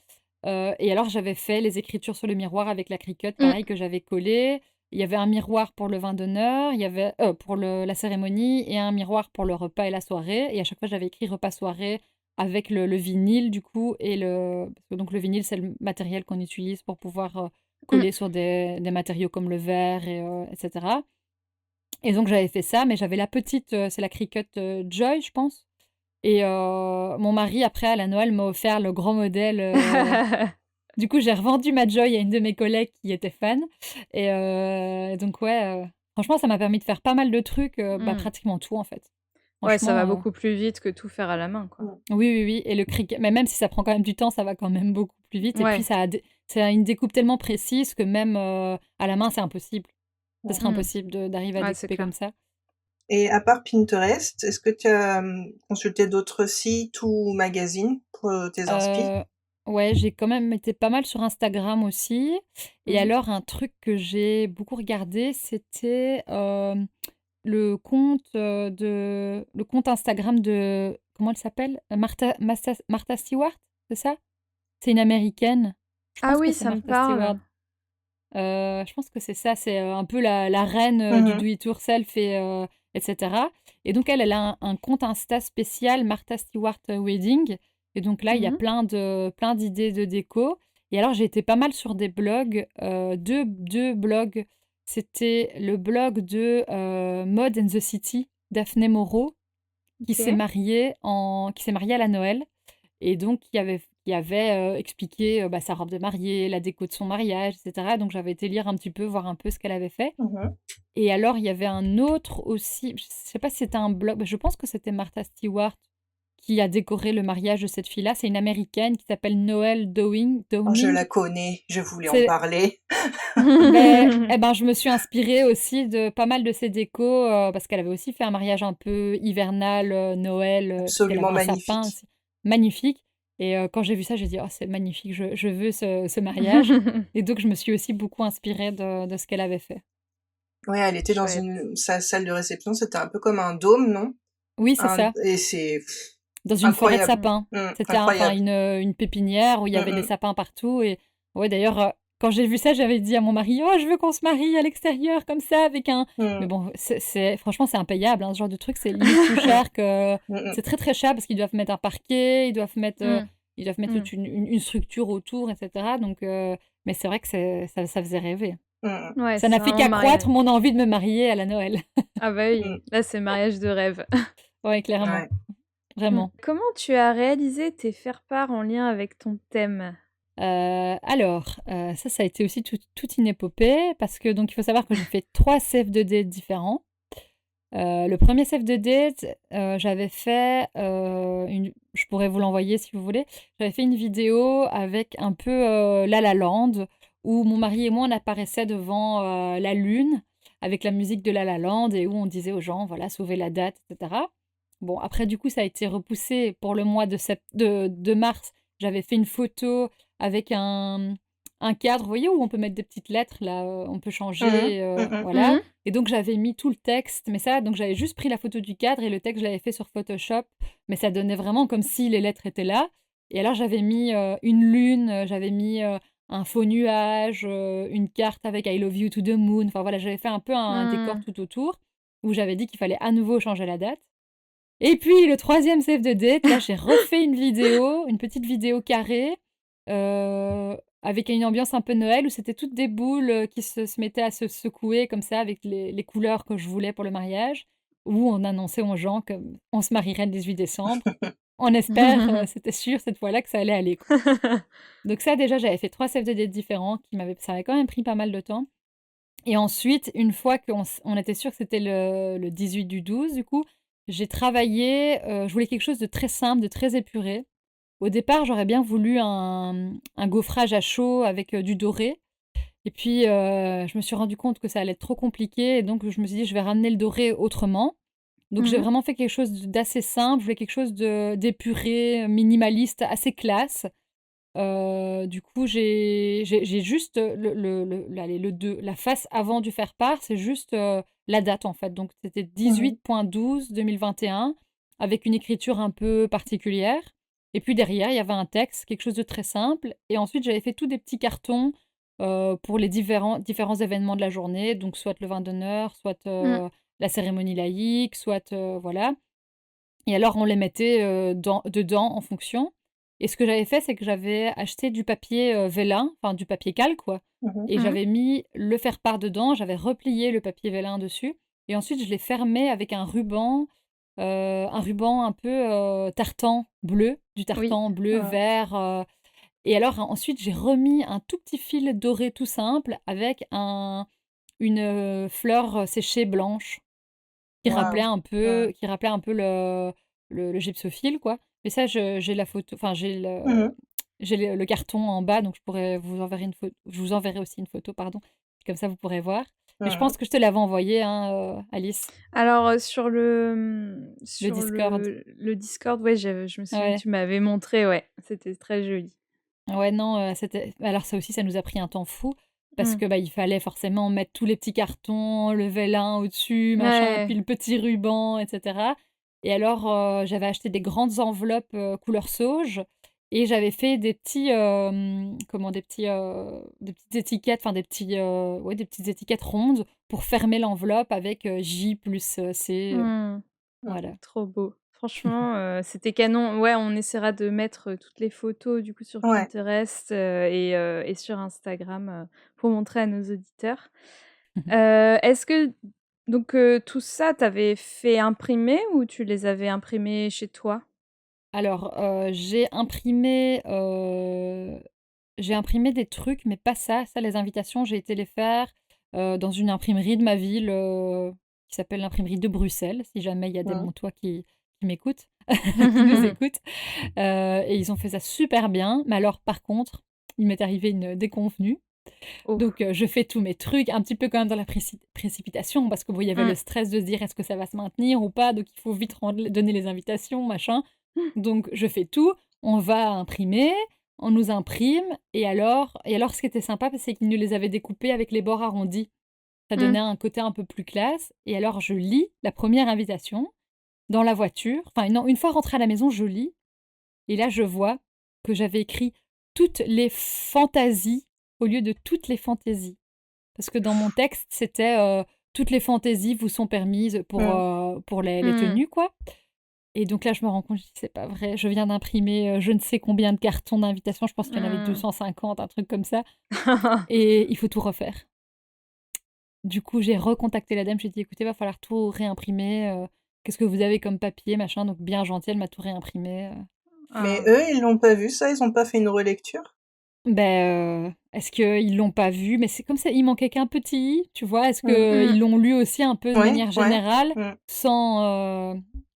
et alors j'avais fait les écritures sur le miroir avec la Cricut, Mmh. pareil, que j'avais collé. Il y avait un miroir pour le vin d'honneur, il y avait pour la cérémonie et un miroir pour le repas et la soirée et à chaque fois, j'avais écrit repas soirée avec le vinyle du coup et parce que donc le vinyle, c'est le matériel qu'on utilise pour pouvoir, Mmh. coller sur des matériaux comme le verre et cetera et donc j'avais fait ça, mais j'avais la petite, c'est la Cricut, Joy, je pense et mon mari après à la Noël m'a offert le grand modèle, du coup j'ai revendu ma Joy à une de mes collègues qui était fan et donc ouais, franchement ça m'a permis de faire pas mal de trucs, bah, Mmh. pratiquement tout en fait. Ouais, ça va Franchement, beaucoup plus vite que tout faire à la main, quoi. Mm. oui, oui, oui et le Cricut mais même si ça prend quand même du temps, ça va quand même beaucoup plus vite et puis Ouais. ça a une découpe tellement précise que même, à la main c'est impossible. Ce serait Mmh. impossible d'arriver à Ouais, c'est découper comme clair. ça. Et à part Pinterest, est-ce que tu as consulté d'autres sites ou magazines pour tes inspi? Heu, ouais, j'ai quand même été pas mal sur Instagram aussi et Mhm. alors un truc que j'ai beaucoup regardé, c'était, le compte Instagram de comment elle s'appelle? Martha Stewart, c'est ça? C'est une américaine. Je Ah pense que oui, c'est ça me Martha Stewart. parle. Je pense que c'est ça, c'est, un peu la reine, du Mhm. do it yourself et cetera et donc elle a un compte Insta spécial Martha Stewart Wedding et donc là, il y a Mmh. plein d'idées de déco et alors j'ai été pas mal sur des blogs, 2 blogs. C'était le blog de, Mode and the City, Daphné Moreau, OK. qui s'est mariée à la Noël et donc qui avait expliqué, bah, sa robe de mariée, la déco de son mariage et cetera. Donc j'avais été lire un petit peu, voir un peu ce qu'elle avait fait Mhm. et alors il y avait un autre aussi, je sais pas si c'était un blog, bah, je pense que c'était Martha Stewart qui a décoré le mariage de cette fille-là. C'est une Américaine qui s'appelle Noelle Oh, je Downing. la connais, je voulais en C'est parler. je me suis inspirée aussi de pas mal de ses décos parce qu'elle avait aussi fait un mariage un peu hivernal, Noël, parce qu'elle Absolument avait un sapin magnifique. aussi, magnifique. Et quand j'ai vu ça, j'ai dit, oh, c'est magnifique, je veux ce mariage. Et donc, je me suis aussi beaucoup inspirée de ce qu'elle avait fait. Ouais, elle était dans Chouette. sa salle de réception, c'était un peu comme un dôme, non? Oui, c'est ça, Et c'est dans une forêt de incroyable. sapins. C'était Incroyable. une pépinière où il y avait des sapins partout. Et ouais, d'ailleurs, quand j'ai vu ça, j'avais dit à mon mari, oh, je veux qu'on se marie à l'extérieur comme ça avec un. Mais bon, franchement, c'est impayable, hein, ce genre de truc, c'est limite plus cher que. C'est très très cher parce qu'ils doivent mettre un parquet, ils doivent mettre toute une structure autour, etc. Donc, mais c'est vrai que ça faisait rêver. Ouais, Ça n'a c'est fait vraiment qu'accroître mariage. mon envie de me marier à la Noël. Ah bah oui, là c'est mariage de rêve. Ouais, clairement, Ouais. vraiment. Comment tu as réalisé tes faire-part en lien avec ton thème? Alors, ça a été aussi toute une épopée parce que donc il faut savoir que j'ai fait 3 save the date différents. Le premier save the date, j'avais fait, je pourrais vous l'envoyer si vous voulez. J'avais fait une vidéo avec un peu, La La Land où mon mari et moi, on apparaissait devant, la lune avec la musique de La La Land et où on disait aux gens, voilà: «Sauvez la date» et cetera. Bon, après du coup, ça a été repoussé pour le mois de mars. J'avais fait une photo avec un cadre, vous voyez, où on peut mettre des petites lettres là, on peut changer, voilà. Et donc j'avais mis tout le texte, mais ça, donc j'avais juste pris la photo du cadre et le texte, je l'avais fait sur Photoshop, mais ça donnait vraiment comme si les lettres étaient là. Et alors j'avais mis une lune, j'avais mis un faux nuage, une carte avec I love you to the moon. Enfin voilà, j'avais fait un peu un décor tout autour où j'avais dit qu'il fallait à nouveau changer la date. Et puis le troisième save the date, là j'ai refait une vidéo, une petite vidéo carrée, avec une ambiance un peu Noël où c'était toutes des boules qui se mettaient à se secouer comme ça avec les couleurs que je voulais pour le mariage, où on annonçait aux gens qu'on se marierait le 18 décembre. On espère, c'était sûr cette fois-là que ça allait aller, quoi. Donc ça déjà, j'avais fait 3 save the date différents ça avait quand même pris pas mal de temps. Et ensuite, une fois on était sûr que c'était le 18 du 12 du coup, j'ai travaillé, je voulais quelque chose de très simple, de très épuré. Au départ, j'aurais bien voulu un gaufrage à chaud avec, du doré et puis, je me suis rendu compte que ça allait être trop compliqué et donc je me suis dit: «Je vais ramener le doré autrement». Donc j'ai vraiment fait quelque chose d'assez simple, je voulais quelque chose d'épuré, minimaliste, assez classe. Du coup, j'ai juste, la face avant du faire-part, c'est juste, la date, en fait. Donc c'était 18.12.2021 avec une écriture un peu particulière et puis derrière, il y avait un texte, quelque chose de très simple et ensuite j'avais fait tous des petits cartons, pour les différents événements de la journée, donc soit le vin d'honneur, soit, la cérémonie laïque, soit, voilà. Et alors on les mettait, dedans en fonction et ce que j'avais fait, c'est que j'avais acheté du papier, vélin, enfin du papier calque quoi et j'avais mis le faire-part dedans, j'avais replié le papier vélin dessus et ensuite je l'ai fermé avec un ruban un peu, tartan bleu, du Oui. tartan bleu, vert, et alors ensuite j'ai remis un tout petit fil doré tout simple avec une, fleur, séchée blanche. Waouh. Qui rappelait un peu le gypsophile, quoi. Mais ça, j'ai la photo enfin, j'ai le carton en bas, donc je vous enverrai aussi une photo, pardon. Comme ça, vous pourrez voir. Mais je pense que je te l'avais envoyé, hein, Alice, Alors, le sur Discord. le Discord, ouais, je me souviens que Ouais. tu m'avais montré, ouais, c'était très joli. Ouais, non, alors ça aussi, ça nous a pris un temps fou parce Mmh. que, bah, il fallait forcément mettre tous les petits cartons, le vélin au-dessus, machin, puis Ouais. le petit ruban et cetera et alors, j'avais acheté des grandes enveloppes, couleur sauge et j'avais fait des petits, comment? Des petites étiquettes, enfin ouais, des petites étiquettes rondes pour fermer l'enveloppe avec, J plus, C, Mmh. voilà. Trop beau. Franchement, c'était canon. Ouais, on essaiera de mettre, toutes les photos du coup sur Ouais. Pinterest, et sur Instagram, pour montrer à nos auditeurs. Est-ce que donc tout ça, t'avais fait imprimer ou tu les avais imprimés chez toi? Alors, j'ai imprimé des trucs, mais pas ça. Ça, les invitations, j'ai été les faire, dans une imprimerie de ma ville, qui s'appelle l'imprimerie de Bruxelles, si jamais il y a des Mmh. Montois qui m'écoutent. qui nous écoutent. Et ils ont fait ça super bien. Mais alors, par contre, il m'est arrivé une déconvenue. Oh. Donc, je fais tous mes trucs, un petit peu quand même dans la précipitation, parce que bon, il y avait le stress de se dire est-ce que ça va se maintenir ou pas, donc il faut vite donner les invitations, machin. Donc, je fais tout, on va imprimer, on nous imprime, et alors ce qui était sympa, c'est qu'ils nous les avaient découpés avec les bords arrondis. Ça donnait un côté un peu plus classe. Et alors, je lis la première invitation dans la voiture. Enfin, non, une fois rentrée à la maison, je lis. Et là, je vois que j'avais écrit toutes les fantaisies au lieu de toutes les fantaisies. Parce que dans mon texte, c'était toutes les fantaisies vous sont permises pour les tenues, quoi. Et donc là, je me rends compte, je dis, c'est pas vrai. Je viens d'imprimer je ne sais combien de cartons d'invitation. Je pense qu'il y en avait 250, un truc comme ça. Et il faut tout refaire. Du coup, j'ai recontacté la dame. J'ai dit, écoutez, va falloir tout réimprimer. Qu'est-ce que vous avez comme papier, machin. Donc, bien gentil, elle m'a tout réimprimé. Mais eux, ils l'ont pas vu ça? Ils ont pas fait une relecture? Est-ce qu'ils l'ont pas vu? Mais c'est comme ça, il manquait qu'un petit, tu vois? Est-ce qu'ils l'ont lu aussi un peu de manière générale, sans...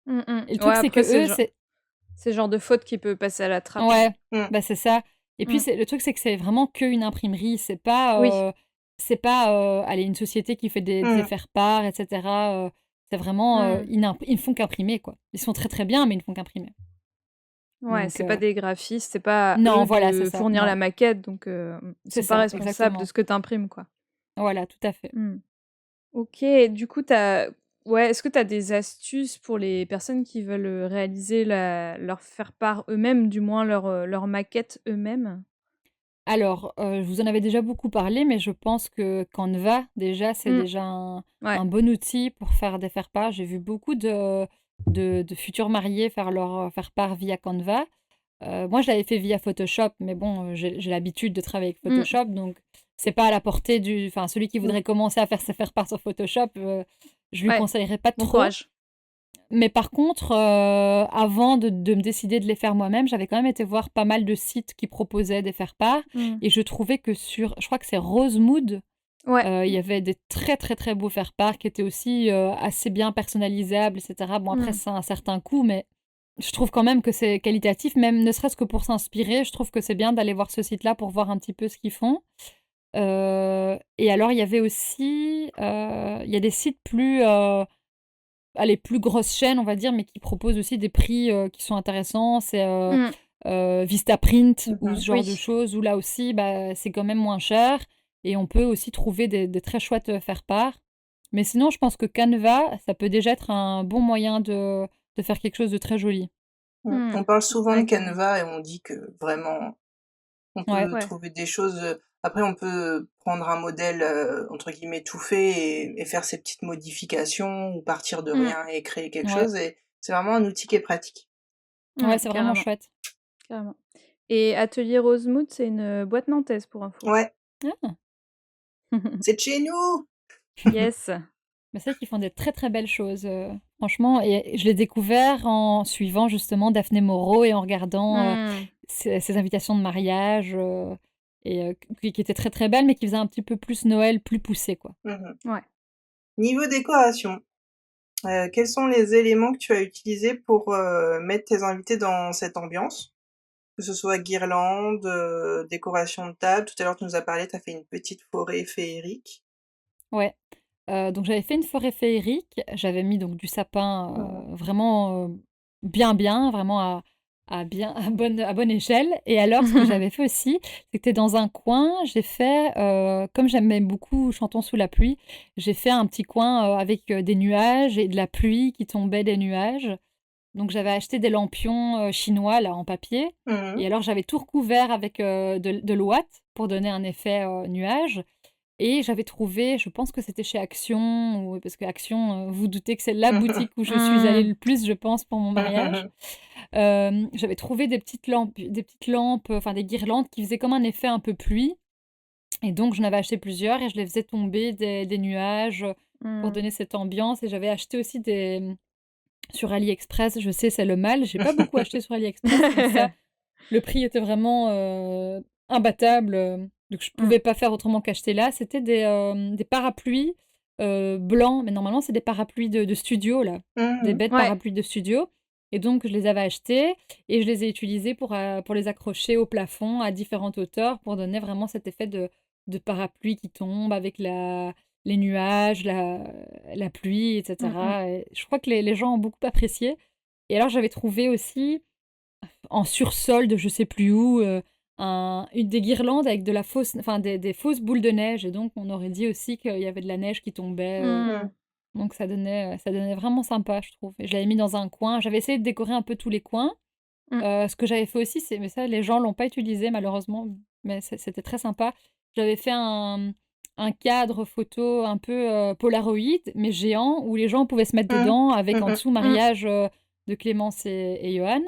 Et le truc, c'est que eux, c'est le genre de faute qui peut passer à la trappe. Ouais, c'est ça. Et puis, le truc, c'est que c'est vraiment qu'une imprimerie. C'est pas, allez, une société qui fait des faire-part, etc. C'est vraiment... ils ne font qu'imprimer, quoi. Ils sont très, très bien, mais ils ne font qu'imprimer. Ouais, Donc, c'est pas des graphistes, c'est pas non, eux voilà, de c'est ça. fournir Non. la maquette, donc ils C'est sont pas ça, responsables exactement. de ce que tu imprimes, quoi. Voilà, tout à fait. Ok, du coup, est-ce que tu as des astuces pour les personnes qui veulent réaliser leur faire-part eux-mêmes, du moins leur maquette eux-mêmes? Alors, je vous en avais déjà beaucoup parlé, mais je pense que Canva, déjà, c'est déjà Ouais. un bon outil pour faire des faire-part. J'ai vu beaucoup de futurs mariés faire leur faire-part via Canva. Moi, je l'avais fait via Photoshop, mais bon, j'ai l'habitude de travailler avec Photoshop, donc c'est pas à la portée du... Enfin, celui qui voudrait commencer à faire ses faire-part sur Photoshop, je lui conseillerais pas Bon trop. courage. Mais par contre, avant de me décider de les faire moi-même, j'avais quand même été voir pas mal de sites qui proposaient des faire-part. Et je trouvais que je crois que c'est Rosemood, Ouais. il y avait des très très très beaux faire-part qui étaient aussi assez bien personnalisables, etc. Bon, après, c'est un certain coût, mais je trouve quand même que c'est qualitatif, même ne serait-ce que pour s'inspirer. Je trouve que c'est bien d'aller voir ce site-là pour voir un petit peu ce qu'ils font. Et alors, il y avait aussi... il y a des sites plus... les plus grosses chaînes, on va dire, mais qui proposent aussi des prix qui sont intéressants. C'est Vistaprint ou ce genre de choses, où là aussi, c'est quand même moins cher. Et on peut aussi trouver des très chouettes faire-part. Mais sinon, je pense que Canva, ça peut déjà être un bon moyen de faire quelque chose de très joli. On parle souvent de Canva et on dit que vraiment, on peut trouver des choses... Après, on peut prendre un modèle, entre guillemets, tout fait et faire ses petites modifications ou partir de rien et créer quelque chose. Et c'est vraiment un outil qui est pratique. Ouais, c'est vraiment chouette. Carrément. Et Atelier Rosemood, c'est une boîte nantaise, pour info. Ouais. C'est de chez nous! Yes. Mais c'est vrai qu'ils font des très très belles choses, franchement. Et je l'ai découvert en suivant justement Daphné Moreau et en regardant ses invitations de mariage, qui étaient très très belles, mais qui faisaient un petit peu plus Noël, plus poussé, quoi. Ouais. Niveau décoration, quels sont les éléments que tu as utilisés pour mettre tes invités dans cette ambiance? Que ce soit guirlande, décoration de table. Tout à l'heure, tu nous as parlé, tu as fait une petite forêt féerique. Ouais. Donc j'avais fait une forêt féerique. J'avais mis donc du sapin vraiment bien, vraiment à bonne échelle. Et alors, ce que j'avais fait aussi, c'était dans un coin, j'ai fait, comme j'aimais beaucoup Chantons sous la pluie, j'ai fait un petit coin avec des nuages et de la pluie qui tombait des nuages. Donc j'avais acheté des lampions chinois là en papier. Et alors j'avais tout recouvert avec de l'ouate pour donner un effet nuage. Et j'avais trouvé, je pense que c'était chez Action, parce que Action, vous doutez que c'est la boutique où je suis allée le plus, je pense, pour mon mariage. J'avais trouvé des petites lampes, enfin des guirlandes qui faisaient comme un effet un peu pluie. Et donc j'en avais acheté plusieurs et je les faisais tomber des nuages pour donner cette ambiance. Et j'avais acheté aussi sur AliExpress, je sais, c'est le mal. J'ai pas beaucoup acheté sur AliExpress, mais ça, le prix était vraiment imbattable. Donc je pouvais pas faire autrement qu'acheter là. C'était des parapluies blancs, mais normalement c'est des parapluies de studio là, des bêtes parapluies de studio. Et donc, je les avais achetés et je les ai utilisés pour les accrocher au plafond à différentes hauteurs pour donner vraiment cet effet de parapluie qui tombe avec les nuages, la pluie, Mmh. etc. Et je crois que les gens ont beaucoup apprécié. Et alors, j'avais trouvé aussi en sursolde, je sais plus où, des guirlandes avec de la fausse, enfin des fausses boules de neige. Et donc, on aurait dit aussi qu'il y avait de la neige qui tombait. Mmh. Mm. Donc, ça donnait vraiment sympa, je trouve. Et je l'avais mis dans un coin. J'avais essayé de décorer un peu tous les coins. Mmh. Ce que j'avais fait aussi, mais ça, les gens l'ont pas utilisé malheureusement, mais c'était très sympa. J'avais fait un cadre photo un peu Polaroid, mais géant, où les gens pouvaient se mettre Mm. dedans avec en Mm. dessous Mmh. mariage de Clémence et Johan.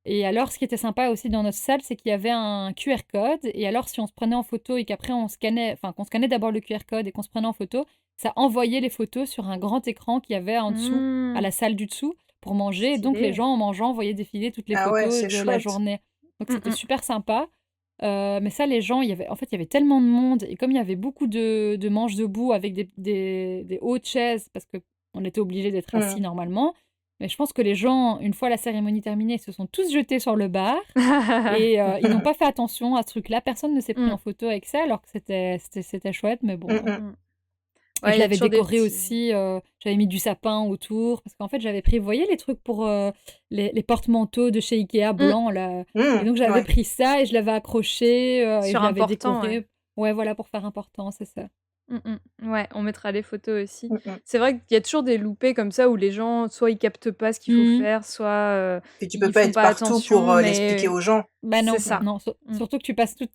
Et alors, ce qui était sympa aussi dans notre salle, c'est qu'il y avait un QR code. Et alors, si on se prenait en photo et qu'après on scannait, enfin qu'on scannait d'abord le QR code et qu'on se prenait en photo, ça envoyait les photos sur un grand écran qu'il y avait en dessous, à Mmh. la salle du dessous pour manger. Et donc, les Stylé. gens, en mangeant, voyaient défiler toutes les Ah ouais, photos c'est de la chouette. journée. Donc, Mmh c'était mh. super sympa. Mais ça, les gens, en fait, il y avait tellement de monde. Et comme il y avait beaucoup de manches debout avec des hautes chaises, parce qu'on était obligé d'être assis Mm. normalement. Mais je pense que les gens, une fois la cérémonie terminée, se sont tous jetés sur le bar. Et ils n'ont pas fait attention à ce truc-là. Personne ne s'est pris Mmh. en photo avec ça, alors que c'était chouette. Mais bon. Mm. Mmh. Et Ouais, je il y a l'avais toujours des décoré petits aussi, j'avais mis du sapin autour, parce qu'en fait, j'avais pris, vous voyez les trucs pour les porte-manteaux de chez Ikea mmh, blancs, là. Et Mm. donc, j'avais Ouais. pris ça et je l'avais accroché et je sur l'avais important, ouais. décoré. Ouais, voilà, pour faire important, c'est ça. Mmh mh. Ouais, on mettra les photos aussi. Mm. C'est vrai qu'il y a toujours des loupés comme ça où les gens, soit ils captent pas ce qu'il faut Mhm. faire, soit, Puis tu peux ils pas font être pas partout pour attention, l'expliquer mais aux gens. Bah c'est non, ça. non. Mmh. Surtout que tu passes tout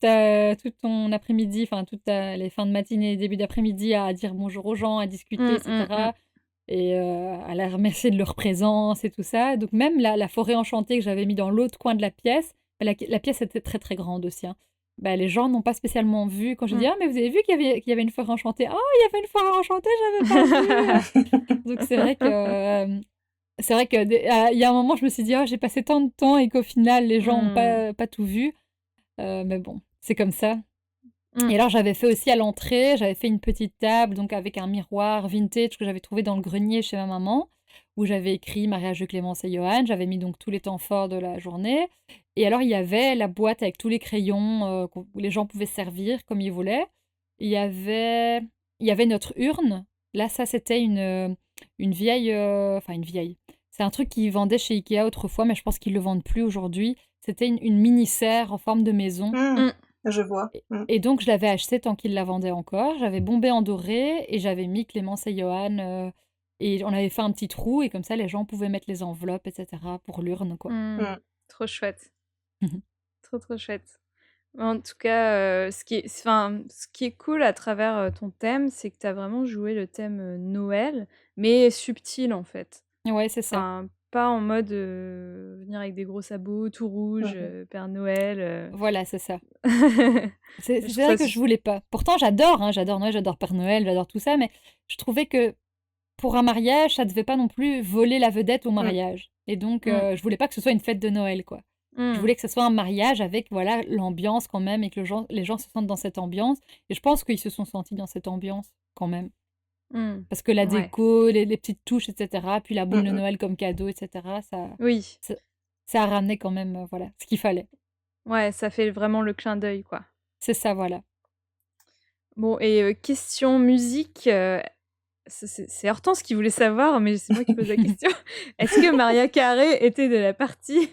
ton après-midi, enfin, les fins de matinée et début d'après-midi à dire bonjour aux gens, à discuter, Mmh. etc. Et à la remercier de leur présence et tout ça. Donc même la forêt enchantée que j'avais mis dans l'autre coin de la pièce, la pièce était très très grande aussi, hein. Bah, les gens n'ont pas spécialement vu. Quand j'ai dit Mmh. «Ah mais vous avez vu qu'il y avait une forêt enchantée?» «Ah, il y avait une forêt enchantée, j'avais pas vu!» Donc c'est vrai que il y a un moment, je me suis dit: «Oh, j'ai passé tant de temps» et qu'au final, les gens n'ont Mmh. pas tout vu. Mais bon, c'est comme ça. Mmh. Et alors, j'avais fait aussi à l'entrée, j'avais fait une petite table, donc avec un miroir vintage que j'avais trouvé dans le grenier chez ma maman, où j'avais écrit mariage de Clémence et Johan. J'avais mis donc tous les temps forts de la journée. Et alors, il y avait la boîte avec tous les crayons où les gens pouvaient se servir comme ils voulaient. Il y avait, il y avait notre urne. Là, ça, c'était une vieille. Enfin, une vieille. C'est un truc qu'ils vendaient chez Ikea autrefois, mais je pense qu'ils le vendent plus aujourd'hui. C'était une mini-serre en forme de maison. Mm. Mmh. Je vois. Et Mm. et donc je l'avais acheté tant qu'il la vendait encore. J'avais bombé en doré et j'avais mis Clémence et Johan, et on avait fait un petit trou et comme ça les gens pouvaient mettre les enveloppes et cetera pour l'urne, quoi. Mmh. Mm. Trop chouette. Mmh. Trop, trop chouette. En tout cas, ce qui est cool à travers, ton thème, c'est que tu as vraiment joué le thème, Noël, mais subtil, en fait. Ouais, c'est ça. Enfin, pas en mode, venir avec des gros sabots tout rouges, Mhm. Père Noël, Voilà, c'est ça. C'est je c'est trouve vrai ça que je voulais pas. Pourtant j'adore, hein, j'adore Noël, j'adore Père Noël, j'adore tout ça, mais je trouvais que pour un mariage, ça devait pas non plus voler la vedette au Mm. mariage. Et donc Mmh. je voulais pas que ce soit une fête de Noël, quoi. Je Mmh. voulais que ce soit un mariage avec, voilà, l'ambiance quand même et que les gens se sentent dans cette ambiance. Et je pense qu'ils se sont sentis dans cette ambiance quand même. Mmh. Parce que la Ouais. déco, les petites touches, etc., puis la boule de Mm. Noël comme cadeau, etc., Oui. ça, ça a ramené quand même, voilà, ce qu'il fallait. Ouais, ça fait vraiment le clin d'œil, quoi. C'est ça, voilà. Bon et question musique, c'est Hortense qui voulait savoir, mais c'est moi qui pose la question. Est-ce que Maria Carey était de la partie?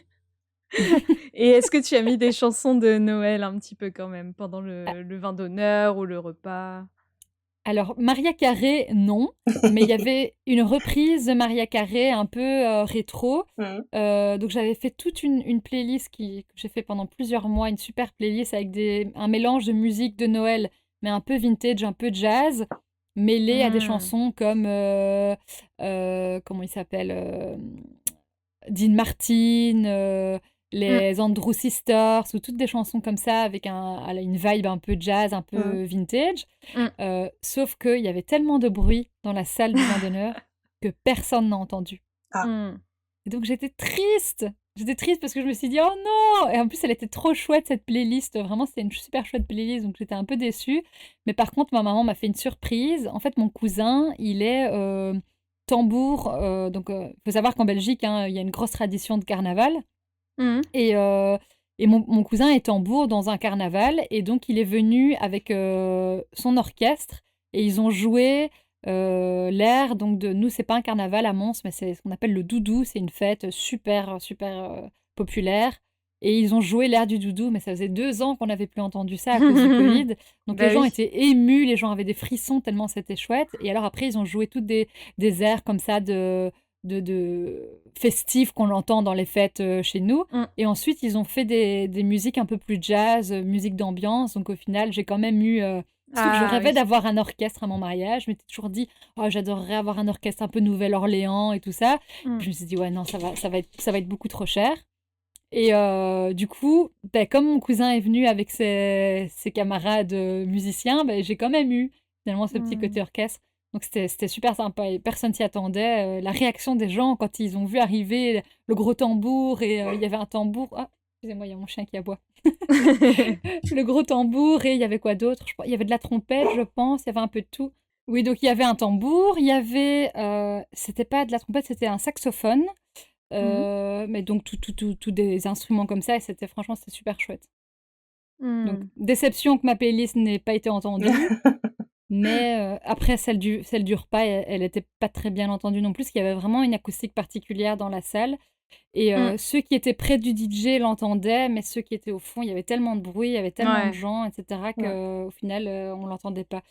Et est-ce que tu as mis des chansons de Noël un petit peu quand même pendant le vin d'honneur ou le repas? Alors, Maria Carré, non, mais il y avait une reprise de Maria Carré un peu rétro. Mm. Donc, j'avais fait toute une playlist que j'ai fait pendant plusieurs mois, une super playlist avec un mélange de musique de Noël, mais un peu vintage, un peu jazz, mêlé à des Mmh. chansons comme, comment il s'appelle, Dean Martin, Mmh. les Andrew Sisters, ou toutes des chansons comme ça avec une vibe un peu jazz, un Mm. peu vintage. Mmh. Sauf qu'il y avait tellement de bruit dans la salle du vin d'honneur que personne n'a entendu. Ah. Mmh. Et donc j'étais triste. J'étais triste parce que je me suis dit: «Oh non!» Et en plus, elle était trop chouette cette playlist. Vraiment, c'était une super chouette playlist, donc j'étais un peu déçue. Mais par contre, ma maman m'a fait une surprise. En fait, mon cousin, il est, tambour. Donc, faut savoir qu'en Belgique, hein, il y a une grosse tradition de carnaval. Mhm. Et mon cousin est tambour dans un carnaval. Et donc, il est venu avec son orchestre. Et ils ont joué l'air. Donc, nous, c'est pas un carnaval à Mons, mais c'est ce qu'on appelle le doudou. C'est une fête super, super populaire. Et ils ont joué l'air du doudou, mais ça faisait 2 ans qu'on n'avait plus entendu ça à cause du Covid. Donc Bah les gens oui. étaient émus, les gens avaient des frissons tellement c'était chouette. Et alors après, ils ont joué toutes des airs comme ça de festifs qu'on entend dans les fêtes chez nous. Mm. Et ensuite, ils ont fait des musiques un peu plus jazz, musique d'ambiance. Donc au final, j'ai quand même eu... Surtout que je Ah rêvais oui. d'avoir un orchestre à mon mariage. Je m'étais toujours dit, oh, j'adorerais avoir un orchestre un peu Nouvelle-Orléans et tout ça. Mm. Puis je me suis dit, ouais, non, ça va être beaucoup trop cher. Et du coup, comme mon cousin est venu avec ses camarades musiciens, j'ai quand même eu finalement ce petit côté Mm. orchestre. Donc c'était super sympa et personne s'y attendait. La réaction des gens quand ils ont vu arriver le gros tambour et il y avait un tambour. Ah, excusez-moi, il y a mon chien qui aboie. Le gros tambour et il y avait quoi d'autre? Il y avait de la trompette, je pense. Il y avait un peu de tout. Oui, donc il y avait un tambour, il y avait... c'était pas de la trompette, c'était un saxophone. Mhm. Mais donc tout des instruments comme ça et franchement c'était super chouette. Donc Mm. déception que ma playlist n'ait pas été entendue, mais après celle du repas, elle était pas très bien entendue non plus, parce qu'il y avait vraiment une acoustique particulière dans la salle et Mm. ceux qui étaient près du DJ l'entendaient, mais ceux qui étaient au fond, il y avait tellement de bruit, il y avait tellement de Ouais. gens, etc. Ouais. qu'au final, on l'entendait pas.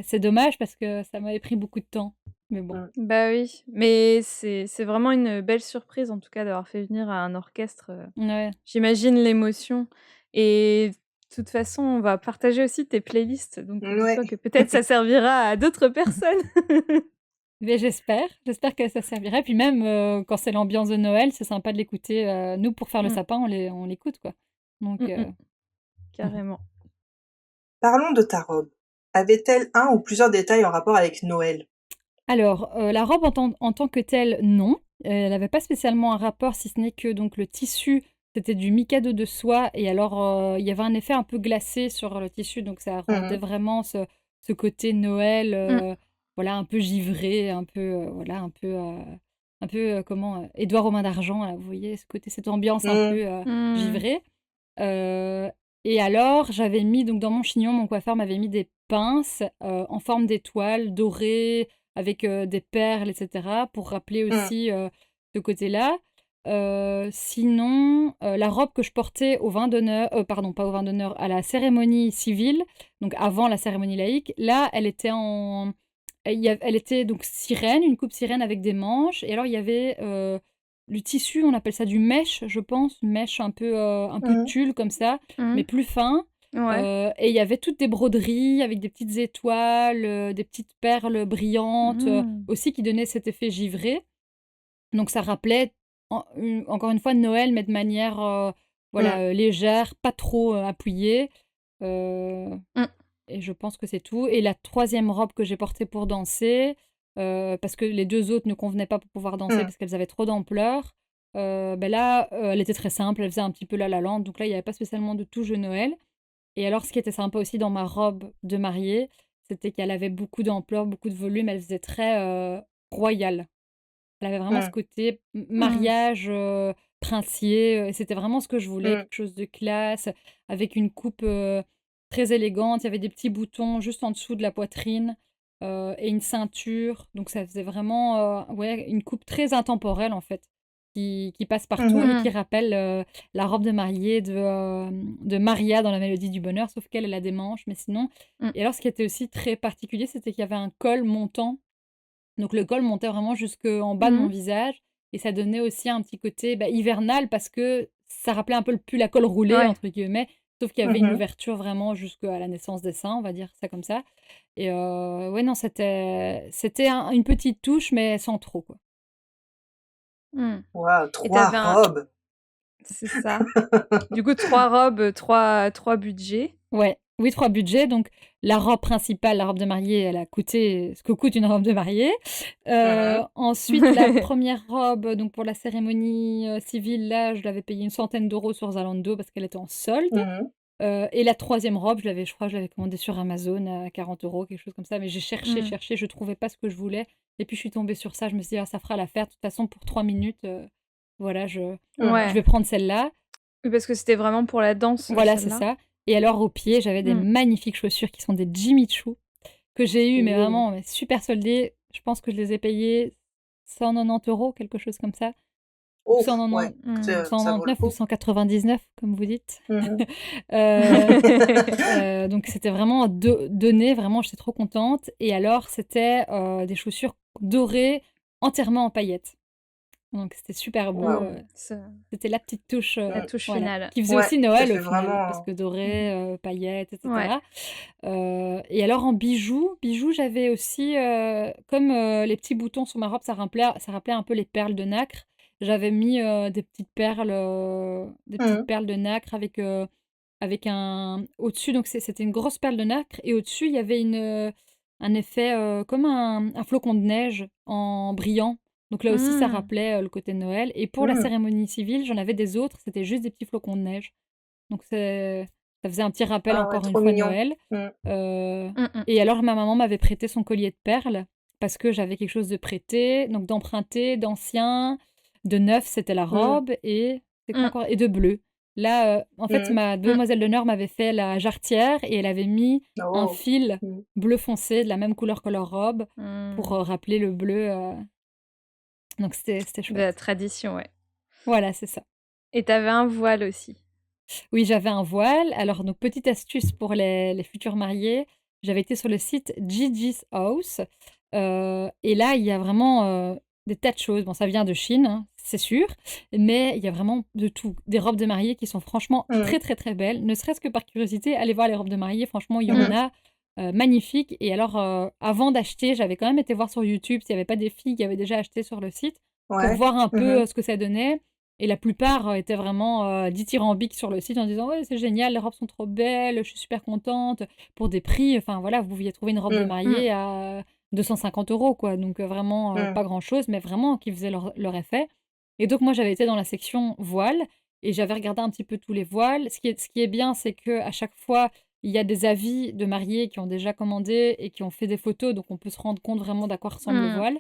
C'est dommage parce que ça m'avait pris beaucoup de temps, mais bon. Bah oui, mais c'est vraiment une belle surprise en tout cas d'avoir fait venir un orchestre. Ouais. J'imagine l'émotion et de toute façon, on va partager aussi tes playlists, donc Ouais. dis-toi que peut-être ça servira à d'autres personnes. Mais j'espère que ça servira. Et puis même quand c'est l'ambiance de Noël, c'est sympa de l'écouter. Nous, pour faire le Mmh. sapin, on l'écoute, quoi. Donc, Mmh mh. Carrément. Parlons de ta robe. Avait-elle un ou plusieurs détails en rapport avec Noël? alors, la robe en tant que telle, non. Elle n'avait pas spécialement un rapport, si ce n'est que donc le tissu, c'était du Mikado de soie. Et alors, il y avait un effet un peu glacé sur le tissu, donc ça rendait Mhm. vraiment ce côté Noël, Mmh. voilà, un peu givré, un peu, voilà, un peu, comment, Édouard aux mains d'argent, là, vous voyez, cette ambiance un Mhm. peu Mmh. givrée. Heu et alors, j'avais mis donc dans mon chignon, mon coiffeur m'avait mis des pinces, en forme d'étoile dorées avec, des perles et cetera pour rappeler Mhm. aussi, ce côté-là. Sinon, la robe que je portais au vin d'honneur, pardon, pas au vin d'honneur, à la cérémonie civile, donc avant la cérémonie laïque, là, elle était donc sirène, une coupe sirène avec des manches et alors il y avait, le tissu, on appelle ça du mèche, je pense, mèche un peu Mhm. tulle comme ça, Mmh. mais plus fin. Ouais. Et il y avait toutes des broderies avec des petites étoiles, des petites perles brillantes, Mmh. aussi qui donnaient cet effet givré. Donc ça rappelait encore une fois Noël, mais de manière, Mhm. voilà, légère, pas trop, appuyée. Heu Mmh. et je pense que c'est tout. Et la troisième robe que j'ai portée pour danser, parce que les 2 autres ne convenaient pas pour pouvoir danser Mhm. parce qu'elles avaient trop d'ampleur, là, elle était très simple, elle faisait un petit peu La La Land, donc là, il y avait pas spécialement de touche de Noël. Et alors ce qui était sympa aussi dans ma robe de mariée, c'était qu'elle avait beaucoup d'ampleur, beaucoup de volume, elle faisait très, royale. Elle avait vraiment ce Mhm. côté Mmh. mariage, princier, et c'était vraiment ce que je voulais, Mhm. quelque chose de classe, avec une coupe, très élégante. Il y avait des petits boutons juste en dessous de la poitrine, et une ceinture. Donc ça faisait vraiment, ouais, une coupe très intemporelle, en fait, qui passe partout et Mhm. qui Mmh. rappelle, la robe de mariée de Maria dans La Mélodie du bonheur, sauf qu'elle, elle a des manches, mais sinon. Mmh. Et alors ce qui était aussi très particulier, c'était qu'il y avait un col montant, donc le col montait vraiment jusqu'en bas de mon Mmh. visage et ça donnait aussi un petit côté, hivernal parce que ça rappelait un peu le pull à col roulé Ouais. entre guillemets, sauf qu'il y avait une Mhm. ouverture vraiment jusqu'à la naissance des seins, on va dire ça comme ça. Et ouais, non, c'était une petite touche, mais sans trop, quoi. Mmh. Waouh, Et 3 t'avais un robes! c'est ça. Du coup, 3 robes, trois budgets. Ouais, oui, 3 budgets, donc la robe principale, la robe de mariée, elle a coûté ce que coûte une robe de mariée. Mhm. Ensuite, la première robe, donc pour la cérémonie, civile, là, je l'avais payée une centaine d'euros sur Zalando parce qu'elle était en solde. Mhm. Et la troisième robe, je crois que je l'avais commandée sur Amazon à 40 €, quelque chose comme ça. Mais j'ai cherché, Mmh. je trouvais pas ce que je voulais. Et puis je suis tombée sur ça. Je me suis dit, ah, ça fera l'affaire. De toute façon, pour 3 minutes, voilà, je Mhm. vais prendre celle-là. Oui, parce que c'était vraiment pour la danse, Voilà, c'est celle-là? ça. Et alors, au pied, j'avais des Mmh. magnifiques chaussures qui sont des Jimmy Choo, que j'ai eu, mais Ouh. vraiment super soldées. Je pense que je les ai payées 190 €, quelque chose comme ça. Ou Oh, ouais, 190 Mmh. ça vaut le 199 ou coup. 199, comme vous dites. Mhm. Heu donc c'était vraiment donné, vraiment, j'étais trop contente. Et alors, c'était, des chaussures dorées, entièrement en paillettes. Donc c'était super beau, Waouh. Ça c'était la petite touche, la touche voilà, finale. qui faisait Ouais, aussi ça Noël au fait final, parce vraiment. que doré, paillettes et Ouais. cetera. Et alors en bijoux, j'avais aussi, comme, les petits boutons sur ma robe, ça rappelait un peu les perles de nacre. J'avais mis, des petites Mhm. perles de nacre avec un au-dessus, donc c'était une grosse perle de nacre, et au-dessus, il y avait un effet, comme un flocon de neige en brillant. Donc là aussi, ça Mmh. rappelait, le côté de Noël. Et pour la Mhm. cérémonie civile, j'en avais des autres, c'était juste des petits flocons de neige. Donc ça faisait un petit rappel Ah ouais, encore une trop fois mignon. Noël. Mhm. Heu Mmh mh. et alors ma maman m'avait prêté son collier de perles parce que j'avais quelque chose de prêté, donc d'emprunté, d'ancien, de neuf, c'était la Mhm. robe, et c'est quoi Mmh. encore? Et de bleu. Là, en fait, Mhm. ma Mmh. demoiselle d'honneur m'avait fait la jarretière et elle avait mis un Oh. fil Mhm. bleu foncé de la même couleur que leur robe pour, Mmh. rappeler le bleu, donc c'était De la chouette. tradition, ouais. Voilà, c'est ça. Et tu avais un voile aussi? Oui, j'avais un voile. Alors, donc, petite astuce pour les futurs mariés, j'avais été sur le site Gigi's House, et là, il y a vraiment, des tas de choses. Bon, ça vient de Chine, hein, c'est sûr, mais il y a vraiment de tout. Des robes de mariée qui sont franchement Mhm. très, très, très belles. Ne serait-ce que par curiosité, allez voir les robes de mariée, franchement, il y en Mhm. a, magnifiques. Et alors, avant d'acheter, j'avais quand même été voir sur YouTube s'il y avait pas des filles qui avaient déjà acheté sur le site pour Ouais. voir un peu, Mhm. ce que ça donnait. Et la plupart, étaient vraiment, dithyrambiques sur le site en disant: «Ouais, c'est génial, les robes sont trop belles, je suis super contente». Pour des prix, enfin voilà, vous pouviez trouver une robe de Mhm. Mmh. mariée à 250 € quoi, donc vraiment, Mhm. pas grand-chose, mais vraiment qui faisait leur effet. Et donc moi, j'avais été dans la section voile et j'avais regardé un petit peu tous les voiles. Ce qui est bien, c'est qu'à chaque fois, il y a des avis de mariés qui ont déjà commandé et qui ont fait des photos, donc on peut se rendre compte vraiment d'à quoi ressemble le Mmh. voile.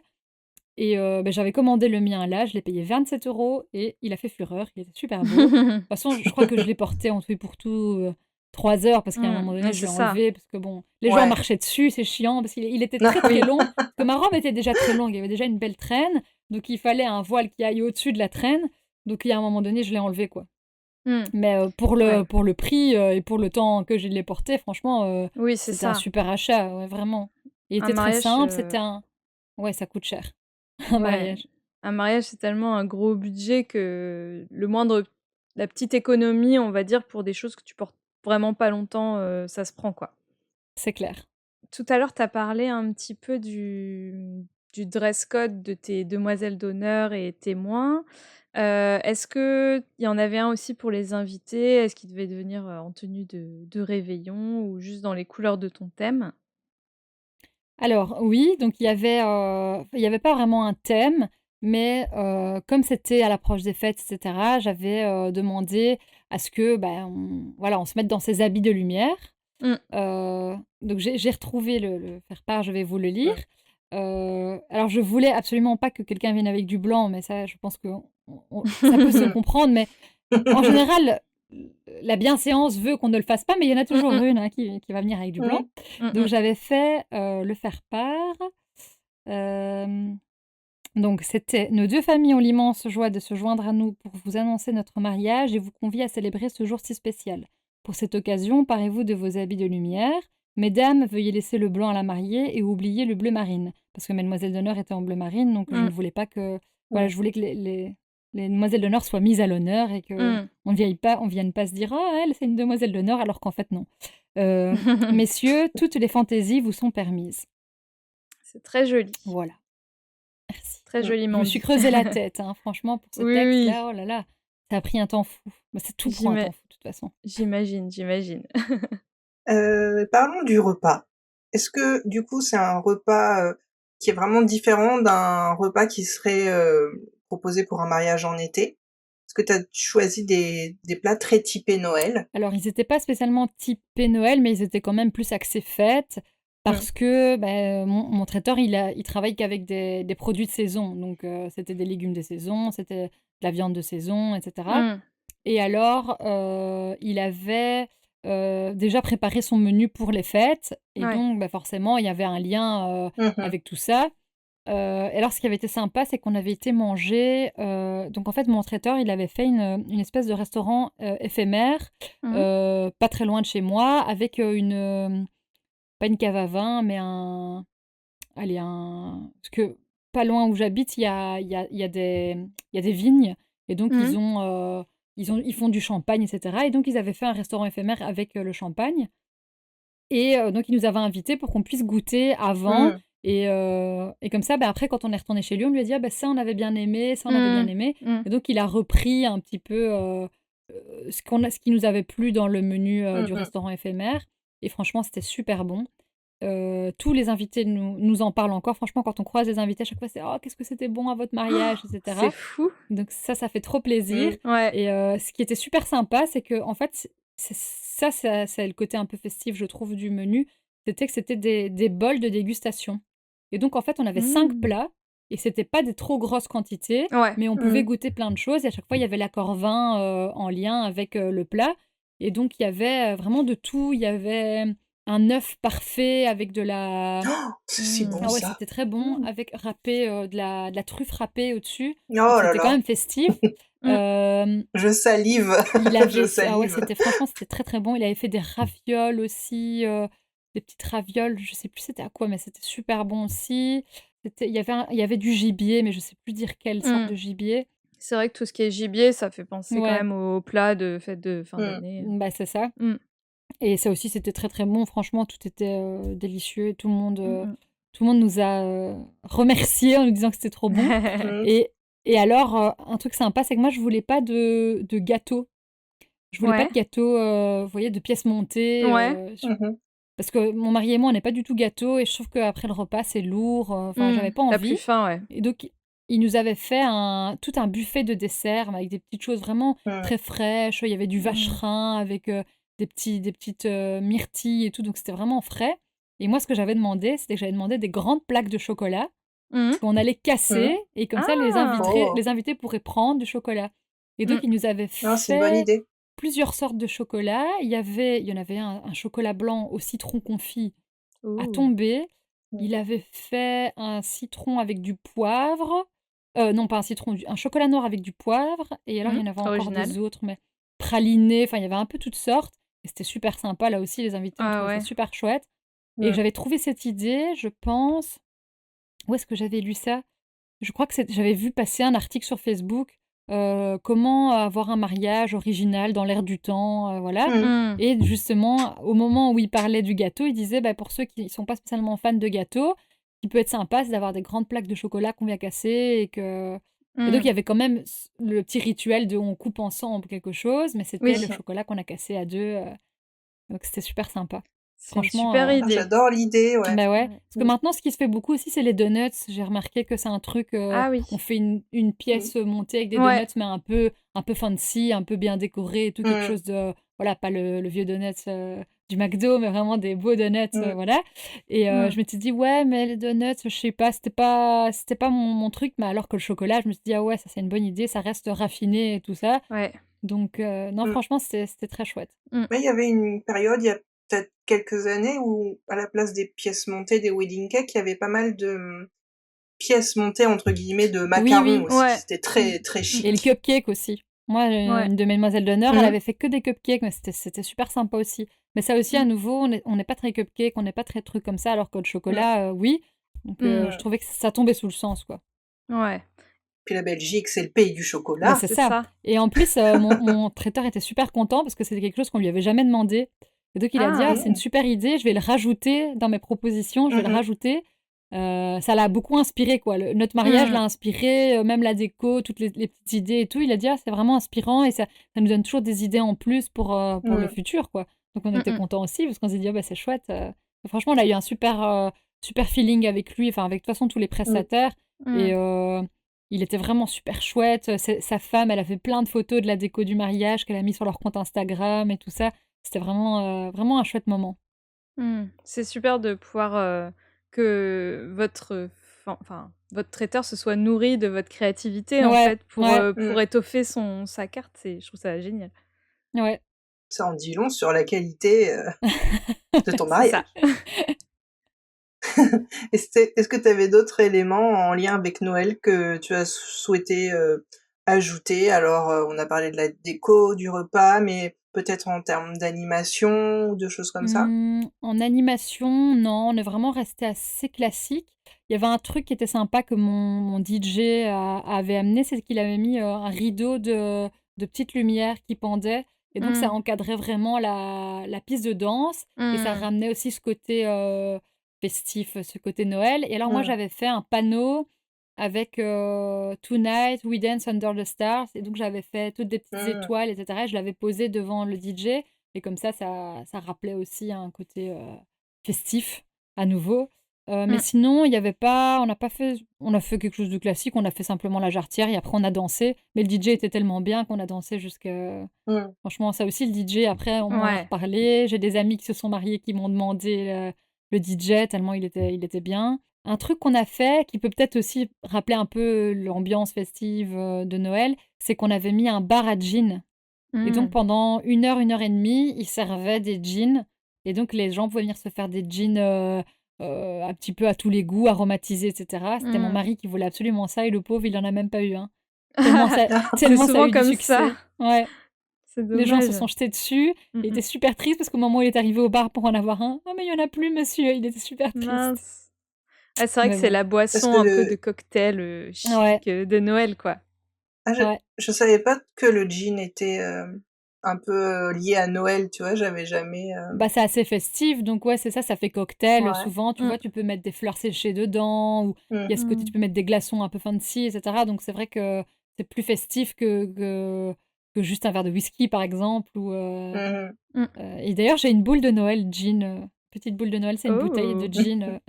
Et j'avais commandé le mien là, je l'ai payé 27 € et il a fait fureur, il était super beau. De toute façon, je crois que je l'ai porté en tout et pour tout, 3 heures, parce qu'à un moment donné, Ouais, je c'est l'ai ça. enlevé parce que bon, les gens Ouais. marchaient dessus, c'est chiant parce qu'il était Ah très, très oui. long. Parce que ma robe était déjà très longue, il y avait déjà une belle traîne, donc il fallait un voile qui aille au-dessus de la traîne. Donc il y a un moment donné, je l'ai enlevé quoi. Mmh. Mais pour Ouais. le prix, et pour le temps que je l'ai porté, franchement, Oui, c'est c'était un ça. super achat, ouais, vraiment. Il Un était très mariage, simple, c'était un ouais, ça coûte cher, un ouais, mariage. un mariage, c'est tellement un gros budget que la petite économie, on va dire, pour des choses que tu portes vraiment pas longtemps, ça se prend, quoi. C'est clair. Tout à l'heure, tu as parlé un petit peu du dress code de tes demoiselles d'honneur et témoins. Est-ce qu'il y en avait un aussi pour les invités? Est-ce qu'ils devaient venir, en tenue de réveillon ou juste dans les couleurs de ton thème? Alors oui, donc il y avait pas vraiment un thème, mais comme c'était à l'approche des fêtes et cetera, j'avais, demandé à ce que, ben, on se mette dans ces habits de lumière. Mmh. Donc j'ai retrouvé le faire-part, je vais vous le lire. Mhm. Alors je voulais absolument pas que quelqu'un vienne avec du blanc, mais ça, je pense que ça peut se comprendre, mais en général, la bienséance veut qu'on ne le fasse pas, mais il y en a Mmh toujours mh. une, hein, qui va venir avec du blanc. Mhm. Mmh Donc mh. j'avais fait, le faire-part. Hem, donc c'était: «Nos 2 familles ont l'immense joie de se joindre à nous pour vous annoncer notre mariage et vous convient à célébrer ce jour si spécial. Pour cette occasion, parez-vous de vos habits de lumière. Mesdames, veuillez laisser le blanc à la mariée et oublier le bleu marine». Parce que mes demoiselles d'honneur étaient en bleu marine, donc je ne Mmh. voulais pas que voilà, Mhm. je voulais que les demoiselles d'honneur soient mises à l'honneur et qu'on Mmh. ne vienne pas se dire: «Ah, elle, c'est une demoiselle d'honneur», alors qu'en fait non. Heu, Messieurs, toutes les fantaisies vous sont permises. C'est très joli, Voilà. Merci. très Je joliment me suis dit. creusé la tête, hein, franchement, pour ce Oui, oui, texte-là, oh là là, ça a pris un temps fou. Bah, tout prend un j'ima temps fou, de toute façon. j'imagine. Parlons du repas. Est-ce que du coup c'est un repas qui est vraiment différent d'un repas qui serait proposé pour un mariage en été? Est-ce que tu as choisi des plats très typés Noël? Alors, ils n'étaient pas spécialement typés Noël, mais ils étaient quand même plus axés fête, parce que mon traiteur, il travaille qu'avec des produits de saison. Donc, c'était des légumes de saison, c'était de la viande de saison, etc. Mm. Et alors, il avait déjà préparé son menu pour les fêtes. Et Ouais. donc, forcément, il y avait un lien Mhm. avec tout ça. Et alors, ce qui avait été sympa, c'est qu'on avait été manger. Donc, en fait, mon traiteur, il avait fait une espèce de restaurant éphémère, Mhm. pas très loin de chez moi, avec pas une cave à vin, mais allez, parce que pas loin où j'habite, il y a des vignes. Et donc, Mhm. ils font du champagne, etc. Et donc, ils avaient fait un restaurant éphémère avec le champagne. Et donc, il nous avait invités pour qu'on puisse goûter avant. Mhm. Et comme ça, après, quand on est retourné chez lui, on lui a dit: «Ah ça, on avait bien aimé, ça, on avait bien aimé». Mm. Et donc, il a repris un petit peu ce qui nous avait plu dans le menu du Mhm. restaurant éphémère. Et franchement, c'était super bon. Tous les invités nous en parlent encore. Franchement, quand on croise les invités, à chaque fois, c'est: «Oh, qu'est-ce que c'était bon à votre mariage», C'est etc. fou. Donc ça fait trop plaisir. Mhm. Ouais. Et ce qui était super sympa, c'est que en fait, c'est le côté un peu festif, je trouve, du menu. C'était que c'était des bols de dégustation. Et donc, en fait, on avait 5 Mm. plats et c'était pas des trop grosses quantités, Ouais. mais on pouvait Mhm. goûter plein de choses. Et à chaque fois, il y avait l'accord vin en lien avec le plat. Et donc, il y avait vraiment de tout. Il y avait un œuf parfait avec de la... Oh, c'est si bon Ah ouais, ça. c'était très bon, Mhm. avec râpé, de la truffe râpée au-dessus. Donc, Oh là c'était quand là, même festif. Mm. je salive, Il je avait ah ouais, salive. franchement, c'était très, très bon. Il avait fait des ravioles aussi, des petites ravioles, je sais plus c'était à quoi, mais c'était super bon aussi. Il y avait du gibier, mais je sais plus dire quelle sorte Mm. de gibier. C'est vrai que tout ce qui est gibier, ça fait penser quand Ouais, même aux plats de fête de fin Mhm. d'année. c'est ça. Mm. Et ça aussi, c'était très, très bon. Franchement, tout était, délicieux et Mm. tout le monde nous a, remerciés en nous disant que c'était trop bon. Mhm. Et alors, un truc sympa, c'est que moi, je voulais pas de gâteau. Je voulais pas Ouais. de gâteau, vous voyez, de pièces montées, Ouais. Mhm. parce que mon mari et moi, on n'est pas du tout gâteau et je trouve qu'après le repas, c'est lourd, enfin, j'avais pas T'as plus envie. faim, ouais. Et donc, il nous avait fait tout un buffet de desserts avec des petites choses vraiment Mhm. très fraîches. Il y avait du vacherin avec des petites myrtilles et tout, donc c'était vraiment frais. Et moi, ce que j'avais demandé, c'était que j'avais demandé des grandes plaques de chocolat Mm. qu'on allait casser Mhm. et comme ça, Ah! Oh, les invités pourraient prendre du chocolat. Et donc, Mm. il nous avait non, c'est une bonne fait idée. plusieurs sortes de chocolat. Il y en avait un chocolat blanc au citron confit à Ouh. tomber. Mhm. Il avait fait un citron avec du poivre. Non, pas un citron, un chocolat noir avec du poivre. Et alors, il y en avait encore Original. des autres, mais pralinés. Enfin, il y avait un peu toutes sortes. Et c'était super sympa. Là aussi, les invités ont Ah trouvé ça ouais. super chouette. Et Mhm. j'avais trouvé cette idée, je pense. Où est-ce que j'avais lu ça? Je crois que j'avais vu passer un article sur Facebook, comment avoir un mariage original dans l'air du temps, voilà. Mhm. Mm. Et justement, au moment où il parlait du gâteau, il disait, pour ceux qui ne sont pas spécialement fans de gâteaux, ce qui peut être sympa, c'est d'avoir des grandes plaques de chocolat qu'on vient casser et donc il y Mm. avait quand même le petit rituel de on coupe ensemble quelque chose, mais c'était le Oui, Mhm. chocolat qu'on a cassé à 2, donc c'était super sympa. c'est une Franchement, super Ah, idée. j'adore l'idée, ouais. bah ouais, Ouais. parce que maintenant, ce qui se fait beaucoup aussi, c'est les donuts. J'ai remarqué que c'est un truc, Ah oui. on fait une Mhm. pièce montée avec des Ouais. donuts, mais un peu fancy, un peu bien décoré et tout, quelque Mhm. chose de, voilà, pas le vieux donut du McDo, mais vraiment des beaux donuts, Mhm. voilà. Et Mm. je m'étais dit, ouais, mais les donuts, je sais pas, c'était pas mon truc, mais alors que le chocolat, je me suis dit, ah ouais, ça c'est une bonne idée, ça reste raffiné et tout ça. Ouais. Donc, non, Mhm. franchement, c'était très chouette. Mm. Mais il y avait une période, il y a peut-être quelques années, où à la place des pièces montées des wedding cakes, il y avait pas mal de pièces montées entre guillemets de Oui, macarons oui. aussi. Ouais. C'était Mm. très très Mm. Et le chic. cupcake aussi. Moi, Ouais. une de mes demoiselles d'honneur, elle Mhm. avait fait que des cupcakes, mais c'était super sympa aussi. Mais ça aussi, à Mm. nouveau, on n'est pas très cupcake, on n'est pas très truc comme ça, alors que le Mhm. chocolat, oui. Donc, Mm. je trouvais que ça tombait sous le sens, quoi. Ouais. Puis la Belgique, c'est le pays du Bah, chocolat. c'est C'est ça. ça. Et en plus, mon traiteur était super content parce que c'était quelque chose qu'on lui avait jamais demandé. Et donc, il a dit, ah, Ah. c'est une super idée, je vais le rajouter dans mes propositions, je vais le Mhm. rajouter. Ça l'a beaucoup inspiré, quoi. Notre mariage Mm. l'a inspiré, même la déco, toutes les petites idées et tout. Il a dit, ah, c'est vraiment inspirant et ça nous donne toujours des idées en plus pour le Mhm. futur, quoi. Donc, on était Mm. contents aussi parce qu'on s'est dit, ah, bah, c'est chouette. Franchement, on a eu un super feeling avec lui, enfin, avec de toute façon tous les prestataires. Mm. Et il était vraiment super chouette. Sa femme, elle a fait plein de photos de la déco du mariage qu'elle a mis sur leur compte Instagram et tout ça. C'était vraiment un chouette moment. C'est super de pouvoir, que votre traiteur se soit nourri de votre créativité, en Ouais, fait, ouais, pour étoffer sa carte. Je trouve ça génial. ouais. Ça en dit long sur la qualité de ton C'est ça. mariage. Est-ce que tu avais d'autres éléments en lien avec Noël que tu as souhaité ajouter? Alors, on a parlé de la déco, du repas, mais peut-être en termes d'animation ou de choses comme ça? En animation, non, on est vraiment resté assez classique. Il y avait un truc qui était sympa que mon DJ avait amené, c'est qu'il avait mis, un rideau de petites lumières qui pendaient et donc ça Mmh. encadrait vraiment la piste de danse et ça Mmh. ramenait aussi ce côté, festif, ce côté Noël et alors moi Mmh. j'avais fait un panneau avec, «Tonight we dance under the stars» et donc j'avais fait toutes des petites Mmh. étoiles et cetera et je l'avais posé devant le DJ et comme ça rappelait aussi un côté, festif à nouveau. Mais Mmh. sinon, il y avait pas on a fait quelque chose de classique, on a fait simplement la jarretière et après on a dansé. Mais le DJ était tellement bien qu'on a dansé jusqu'à Mmh. franchement ça aussi le DJ après on m'en a Ouais. reparlé. J'ai des amis qui se sont mariés qui m'ont demandé le DJ tellement il était bien. Un truc qu'on a fait qui peut peut-être aussi rappeler un peu l'ambiance festive, de Noël, c'est qu'on avait mis un bar à gin. Et donc Mmh. pendant 1 heure et demie, ils servaient des jeans et donc les gens pouvaient venir se faire des jeans, un petit peu à tous les goûts, aromatisés et cetera. C'était mon Mmh. mari qui voulait absolument ça et le pauvre, il en a même pas eu un. Tellement ça C'est tellement ça a souvent eu du comme ça. succès. Ouais, C'est les gens se dommage. sont jetés dessus. Mmh Il mh. était super triste parce qu'au moment où il est arrivé au bar pour en avoir un: «Ah mais il y en a plus monsieur», il était super triste. Mince. Ah, c'est vrai que Mais c'est bon, la Parce boisson que un peu de cocktail, ouais, chic, de Noël, quoi. ah, ouais. je savais pas que le gin était un peu lié à Noël, tu vois, j'avais jamais. Bah, c'est assez festif, donc ouais, c'est ça, ça fait cocktail. Ouais. Souvent, tu Mmh. vois, tu peux mettre des fleurs séchées dedans ou il Mm. y a ce côté tu Mmh. peux mettre des glaçons un peu fancy et cetera, donc c'est vrai que c'est plus festif que juste un verre de whisky, par exemple ou Mhm. Mmh. et d'ailleurs, j'ai une boule de Noël gin, petite boule de Noël, c'est une bouteille de Oh! gin,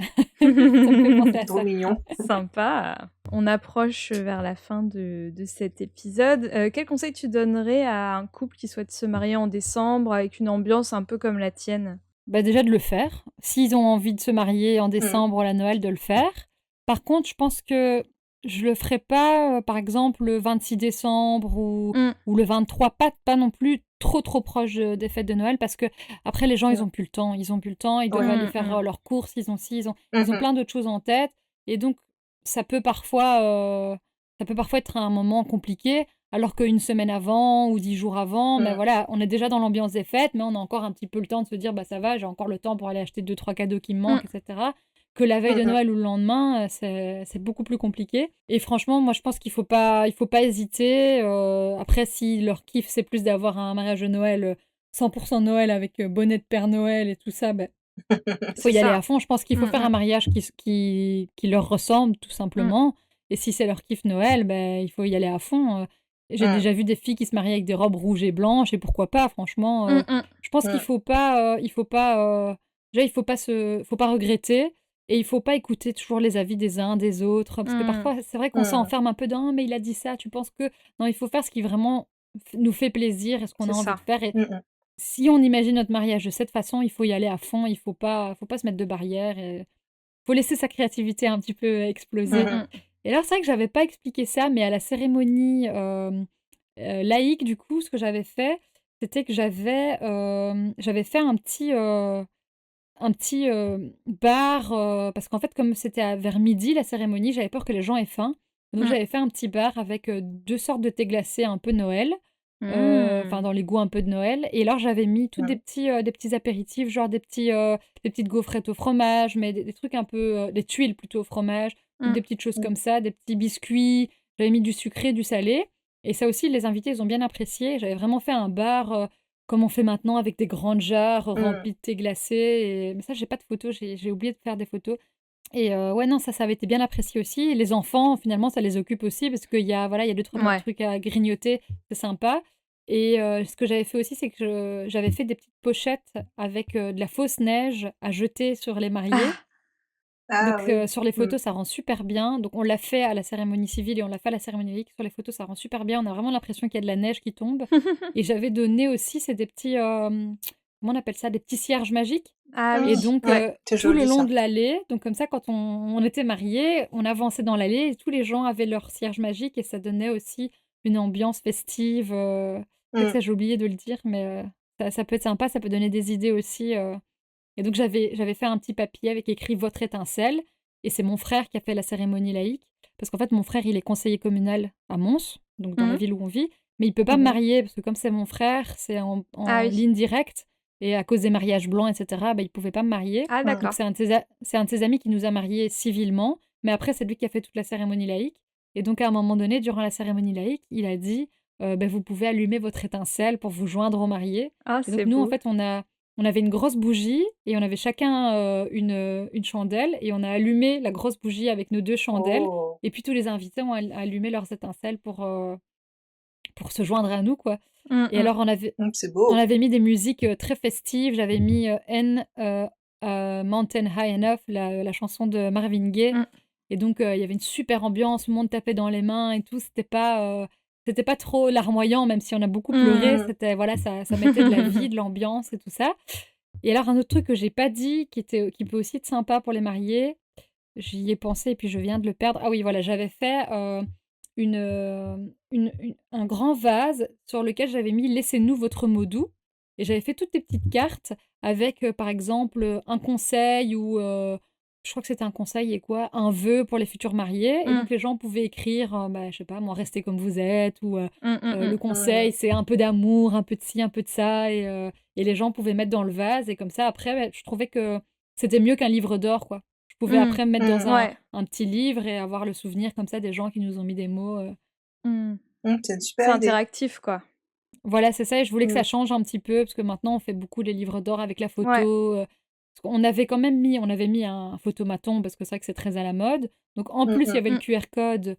ça me fait penser à Trop ça. mignon. Sympa. On approche vers la fin de cet épisode. Quel conseil tu donnerais à un couple qui souhaite se marier en décembre avec une ambiance un peu comme la tienne? Bah, déjà de le faire. S'ils ont envie de se marier en Mm. décembre ou à la Noël, de le faire. Par contre, je pense que je le ferai pas, par exemple, le 26 décembre Mmh. ou le 23, pas non plus trop proche, des fêtes de Noël parce que après les gens, ils Mm. ont plus le temps. Ils ont plus le temps, ils doivent Ouais. aller Mmh faire, mh. leurs courses, ils ont ci, ils ont Mhm. plein d'autres choses en tête et donc ça peut parfois, être un moment compliqué alors qu'une semaine avant ou 10 jours avant, ben Mm. voilà, on est déjà dans l'ambiance des fêtes, mais on a encore un petit peu le temps de se dire: «Bah, ça va, j'ai encore le temps pour aller acheter deux trois cadeaux qui me Mmh. manquent» et cetera. Que la veille de Mhm. Noël ou le lendemain, c'est beaucoup plus compliqué et franchement, moi, je pense qu'il faut pas hésiter, après si leur kiff, c'est plus d'avoir un mariage de Noël, 100 Noël avec, bonnet de Père Noël et tout ça, ben il faut C'est y aller à ça. fond. Je pense qu'il faut Mmh faire un mh. mariage qui leur ressemble tout Mmh. simplement et si c'est leur kiff Noël, ben il faut y aller à fond, j'ai Mm. déjà vu des filles qui se mariaient avec des robes rouges et blanches et pourquoi pas franchement, Mmh mh. je pense qu'il Mm. faut pas, déjà il faut pas regretter et il faut pas écouter toujours les avis des uns, des autres, parce que Mmh. parfois c'est vrai qu'on Mm. s'enferme un peu dans: «Ah mais il a dit ça, tu penses que?» non, il faut faire ce qui vraiment nous fait plaisir et ce qu'on a C'est envie de ça. faire et Mm. si on imagine notre mariage de cette façon, il faut y aller à fond, il faut pas se mettre de barrières et faut laisser sa créativité un petit peu Mmh exploser. mh. Et alors c'est vrai que j'avais pas expliqué ça, mais à la cérémonie, laïque du coup, ce que j'avais fait, c'était que j'avais fait un petit bar, parce qu'en fait comme c'était vers midi la cérémonie, j'avais peur que les gens aient faim. Donc Mmh. j'avais fait un petit bar avec, 2 sortes de thé glacé un peu Noël. Enfin Mmh. dans les goûts un peu de Noël et alors j'avais mis tous Mm. des petits apéritifs, genre des petites gaufrettes au fromage, mais des trucs un peu, des tuiles plutôt au fromage, toutes Mmh. des petites choses Mm. comme ça, des petits biscuits. J'avais mis du sucré, du salé et ça aussi les invités, ils ont bien apprécié. J'avais vraiment fait un bar, comme on fait maintenant avec des grandes jarres Mm. remplies de thé glacé et mais ça j'ai pas de photos, j'ai oublié de faire des photos et ouais non, ça avait été bien apprécié aussi et les enfants finalement ça les occupe aussi parce qu'il y a voilà, il y a 2-3 petits Ouais. trucs à grignoter, c'est sympa et ce que j'avais fait aussi, c'est que j'avais fait des petites pochettes avec, de la fausse neige à jeter sur les mariés Ah Donc oui. sur les photos, ça rend super bien. Donc on l'a fait à la cérémonie civile et on l'a fait à la cérémonie laïque. Sur les photos, ça rend super bien. On a vraiment l'impression qu'il y a de la neige qui tombe. Et j'avais donné aussi, c'est des petits, comment on appelle ça? Des petits cierges magiques. Ah Mmh. Et oui, donc ouais. C'est tout le joli long ça. de l'allée, donc comme ça, quand on était mariés, on avançait dans l'allée et tous les gens avaient leur cierge magique et ça donnait aussi une ambiance festive. C'est vrai que Mmh. ça, j'ai oublié de le dire, mais ça peut être sympa, ça peut donner des idées aussi. Et donc j'avais fait un petit papier avec écrit «Votre étincelle» et c'est mon frère qui a fait la cérémonie laïque. Parce qu'en fait, mon frère, il est conseiller communal à Mons, donc dans la Mmh. ville où on vit, mais il peut pas me Mmh. marier parce que comme c'est mon frère, c'est Ah en oui. ligne directe et à cause des mariages blancs et cetera, bah, il pouvait pas me marier. Ah Mmh. Donc d'accord. c'est un de ses amis qui nous a mariés civilement, mais après c'est lui qui a fait toute la cérémonie laïque et donc à un moment donné, durant la cérémonie laïque, il a dit, «Bah, vous pouvez allumer votre étincelle pour vous joindre aux mariés» Ah et donc c'est nous, en beau. fait, on avait une grosse bougie et on avait chacun, une chandelle et on a allumé la grosse bougie avec nos 2 chandelles Oh. et puis tous les invités ont allumé leurs étincelles pour se joindre à nous, quoi. Mmh Et mh. alors C'est on beau. avait mis des musiques, très festives. J'avais mis, Mountain High Enough, la chanson de Marvin Gaye Mmh. et donc il y avait une super ambiance, tout le monde tapait dans les mains et tout. C'était pas trop larmoyant, même si on a beaucoup pleuré. Mmh. C'était voilà, ça mettait de la vie, de l'ambiance et tout ça. Et alors un autre truc que j'ai pas dit, qui peut aussi être sympa pour les mariés, j'y ai pensé et puis je viens de le perdre. Ah oui, voilà, j'avais fait, un grand vase sur lequel j'avais mis «Laissez-nous votre mot doux» et j'avais fait toutes des petites cartes avec, par exemple, un conseil ou, je crois que c'était un conseil et quoi? Un vœu pour les futurs mariés et Mmh. donc les gens pouvaient écrire, bah, je sais pas moi: «Restez comme vous êtes» ou, Mmh, mmh, mmh. le Mmh. conseil, c'est un peu d'amour, un peu de ci, un peu de ça et les gens pouvaient mettre dans le vase et comme ça après, bah, je trouvais que c'était mieux qu'un livre d'or, quoi. Je pouvais Mmh. après me mettre dans Mmh. Ouais. un petit livre et avoir le souvenir comme ça des gens qui nous ont mis des mots, Mmh. C'est une C'est super idée. interactif quoi. voilà, c'est ça et je voulais que ça Mmh. change un petit peu parce que maintenant on fait beaucoup les livres d'or avec la Ouais. photo, parce qu'on avait on avait mis un photomaton parce que c'est vrai que c'est très à la mode. Donc en Mmh plus, il y mh. avait le Mmh. QR code,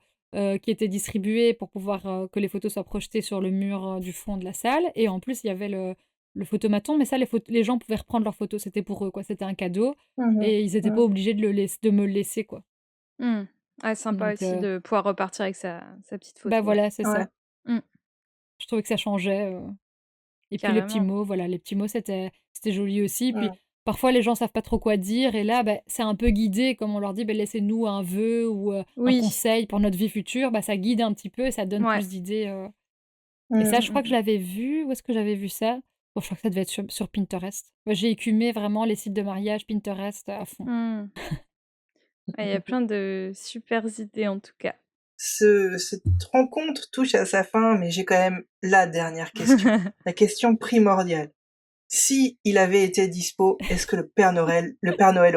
qui était distribué pour pouvoir, que les photos soient projetées sur le mur, du fond de la salle et en plus il y avait le photomaton, mais ça les gens pouvaient reprendre leurs photos, c'était pour eux quoi, c'était un cadeau Mmh. et ils étaient pas Mmh. obligés de me le laisser quoi. Mmh. Ouais, sympa Donc aussi de pouvoir repartir avec sa petite bah, photo, ouais. voilà, c'est Ouais. ça. Mmh. Je trouvais que ça changeait, et puis les petits Carrément. mots, voilà, les petits mots, c'était joli aussi. Puis Mmh. parfois, les gens savent pas trop quoi dire et là, bah, c'est un peu guidé, comme on leur dit: «Beh, laissez-nous un vœu ou un Oui. conseil pour notre vie future», bah, ça guide un petit peu et ça donne Ouais. plus d'idées, et ça, je crois que je Mmh. l'avais vu où est-ce que j'avais vu ça? Bon, je crois que ça devait être sur Pinterest. Bah, j'ai écumé vraiment les sites de mariage, Pinterest à fond. Mmh. Ouais, il y a plein de supers idées en tout cas. Cette rencontre touche à sa fin, mais j'ai quand même la dernière question. La question primordiale. Si il avait été dispo, est-ce que le Père Noël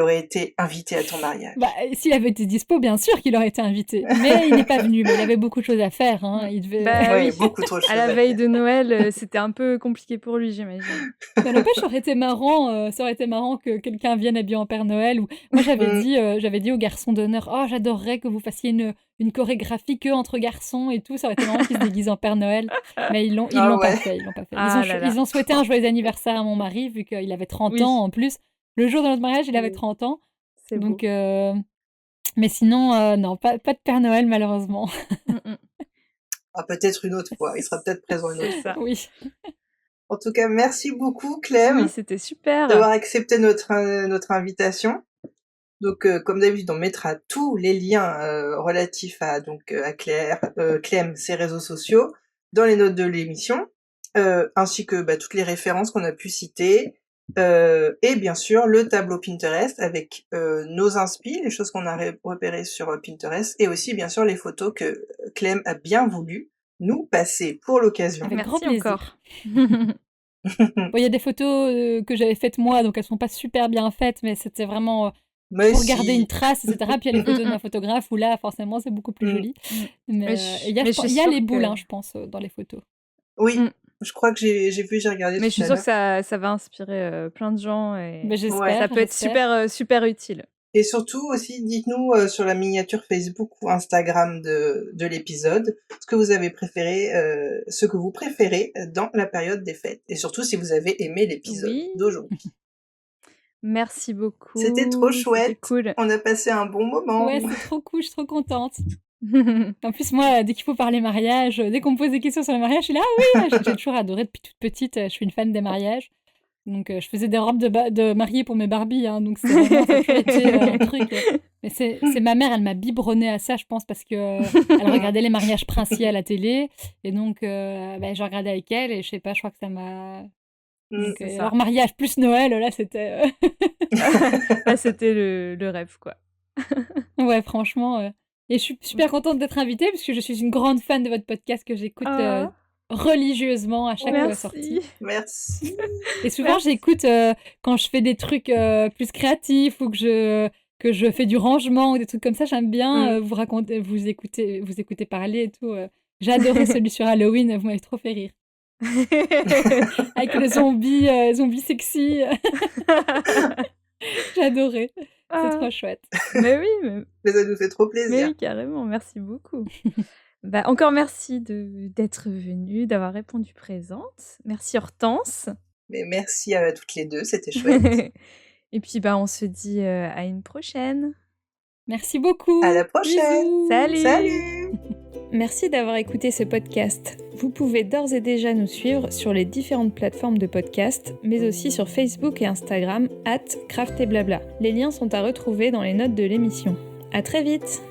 aurait été invité à ton Bah, mariage? s'il avait été dispo, bien sûr qu'il aurait été invité, mais il n'est pas venu, mais il avait beaucoup de choses à faire, hein, Mmh. il devait Bah Oui, oui, beaucoup trop de à choses la à veille faire. de Noël, c'était un peu compliqué pour lui, j'imagine. Mais n'empêche, ça aurait été marrant que quelqu'un vienne habillé en Père Noël ou moi Mmh. j'avais dit au garçon d'honneur: «Oh j'adorerais que vous fassiez une chorégraphie qu'entre garçons et tout, ça aurait été marrant qu'ils se déguisent en Père Noël». Mais ils Ah l'ont pas ouais. fait, ils l'ont pas fait. Ah là là. Ils ont souhaité un joyeux anniversaire à mon mari vu qu'il avait 30 Oui, ans en plus. Le jour de notre mariage, il avait Mmh. 30 ans c'est donc beau. mais sinon, non, pas de Père Noël malheureusement. Mmh mh. Ah, peut-être une autre fois, il sera peut-être présent une C'est autre fois. ça. Oui. En tout cas, merci beaucoup Oui, Clem, c'était super. d'avoir accepté notre invitation. Donc, comme d'habitude, on mettra tous les liens, relatifs à Clem, ses réseaux sociaux, dans les notes de l'émission, ainsi que, bah, toutes les références qu'on a pu citer, et bien sûr le tableau Pinterest avec, nos inspi, les choses qu'on a repérées sur, Pinterest et aussi bien sûr les photos que Clem a bien voulu nous passer pour l'occasion. Avec grand Merci plaisir. encore. Bon, il y a des photos, que j'avais faites moi, donc elles sont pas super bien faites, mais c'était vraiment, Mais pour garder une si! trace et cetera. Puis il y a les Mmh photos de mh. ma photographe où là, forcément, c'est beaucoup plus Mmh. joli. Mmh. Mais, et Mais je suis il y a les sûre boules, que hein, je pense, dans les photos. Oui, mmh, je crois que j'ai regardé mais je tout suis à sûre que l'heure. ça va inspirer, plein de gens et Mais Ouais. ça peut être j'espère. super, super utile. Et surtout aussi, dites-nous sur la miniature Facebook ou Instagram de l'épisode ce que vous préférez dans la période des fêtes. Et surtout si vous avez aimé l'épisode Oui. d'aujourd'hui. Merci beaucoup. C'était trop C'était chouette. cool. On a passé un bon moment. Ouais, c'est trop cool, je suis trop contente. En plus, moi, dès qu'il faut parler mariage, dès qu'on me pose des questions sur le mariage, je suis là, ah oui, j'ai toujours adoré depuis toute petite, je suis une fan des mariages. Donc, je faisais des robes de mariée pour mes Barbies, hein, donc c'est vraiment, ça a toujours été un truc. Mais c'est ma mère, elle m'a biberonnée à ça, je pense, parce que elle regardait les mariages princiers à la télé, et donc je regardais avec elle, et je sais pas, je crois que ça m'a... Donc, C'est ça. leur mariage plus Noël, là, c'était... Là, c'était le rêve, quoi. Ouais, franchement. Et je suis super contente d'être invitée, parce que je suis une grande fan de votre podcast que j'écoute Ah, religieusement à chaque sortie. merci. Merci. Et souvent, Merci. j'écoute quand je fais des trucs plus créatifs ou que je fais du rangement ou des trucs comme ça. J'aime bien vous raconter, vous écouter parler et tout. J'ai adoré celui sur Halloween, vous m'avez trop fait rire. Avec le zombie sexy. J'ai adoré. C'est trop chouette. Mais oui, Mais ça nous fait trop mais plaisir. oui, carrément. Merci beaucoup. Encore merci d'être venue, d'avoir répondu présente. Merci Hortense. Mais merci à toutes les deux, c'était chouette. Et puis on se dit à une prochaine. Merci beaucoup. À la prochaine. Bisous. Salut. Salut. Merci d'avoir écouté ce podcast. Vous pouvez d'ores et déjà nous suivre sur les différentes plateformes de podcast, mais aussi sur Facebook et Instagram @craftetblabla. Les liens sont à retrouver dans les notes de l'émission. À très vite.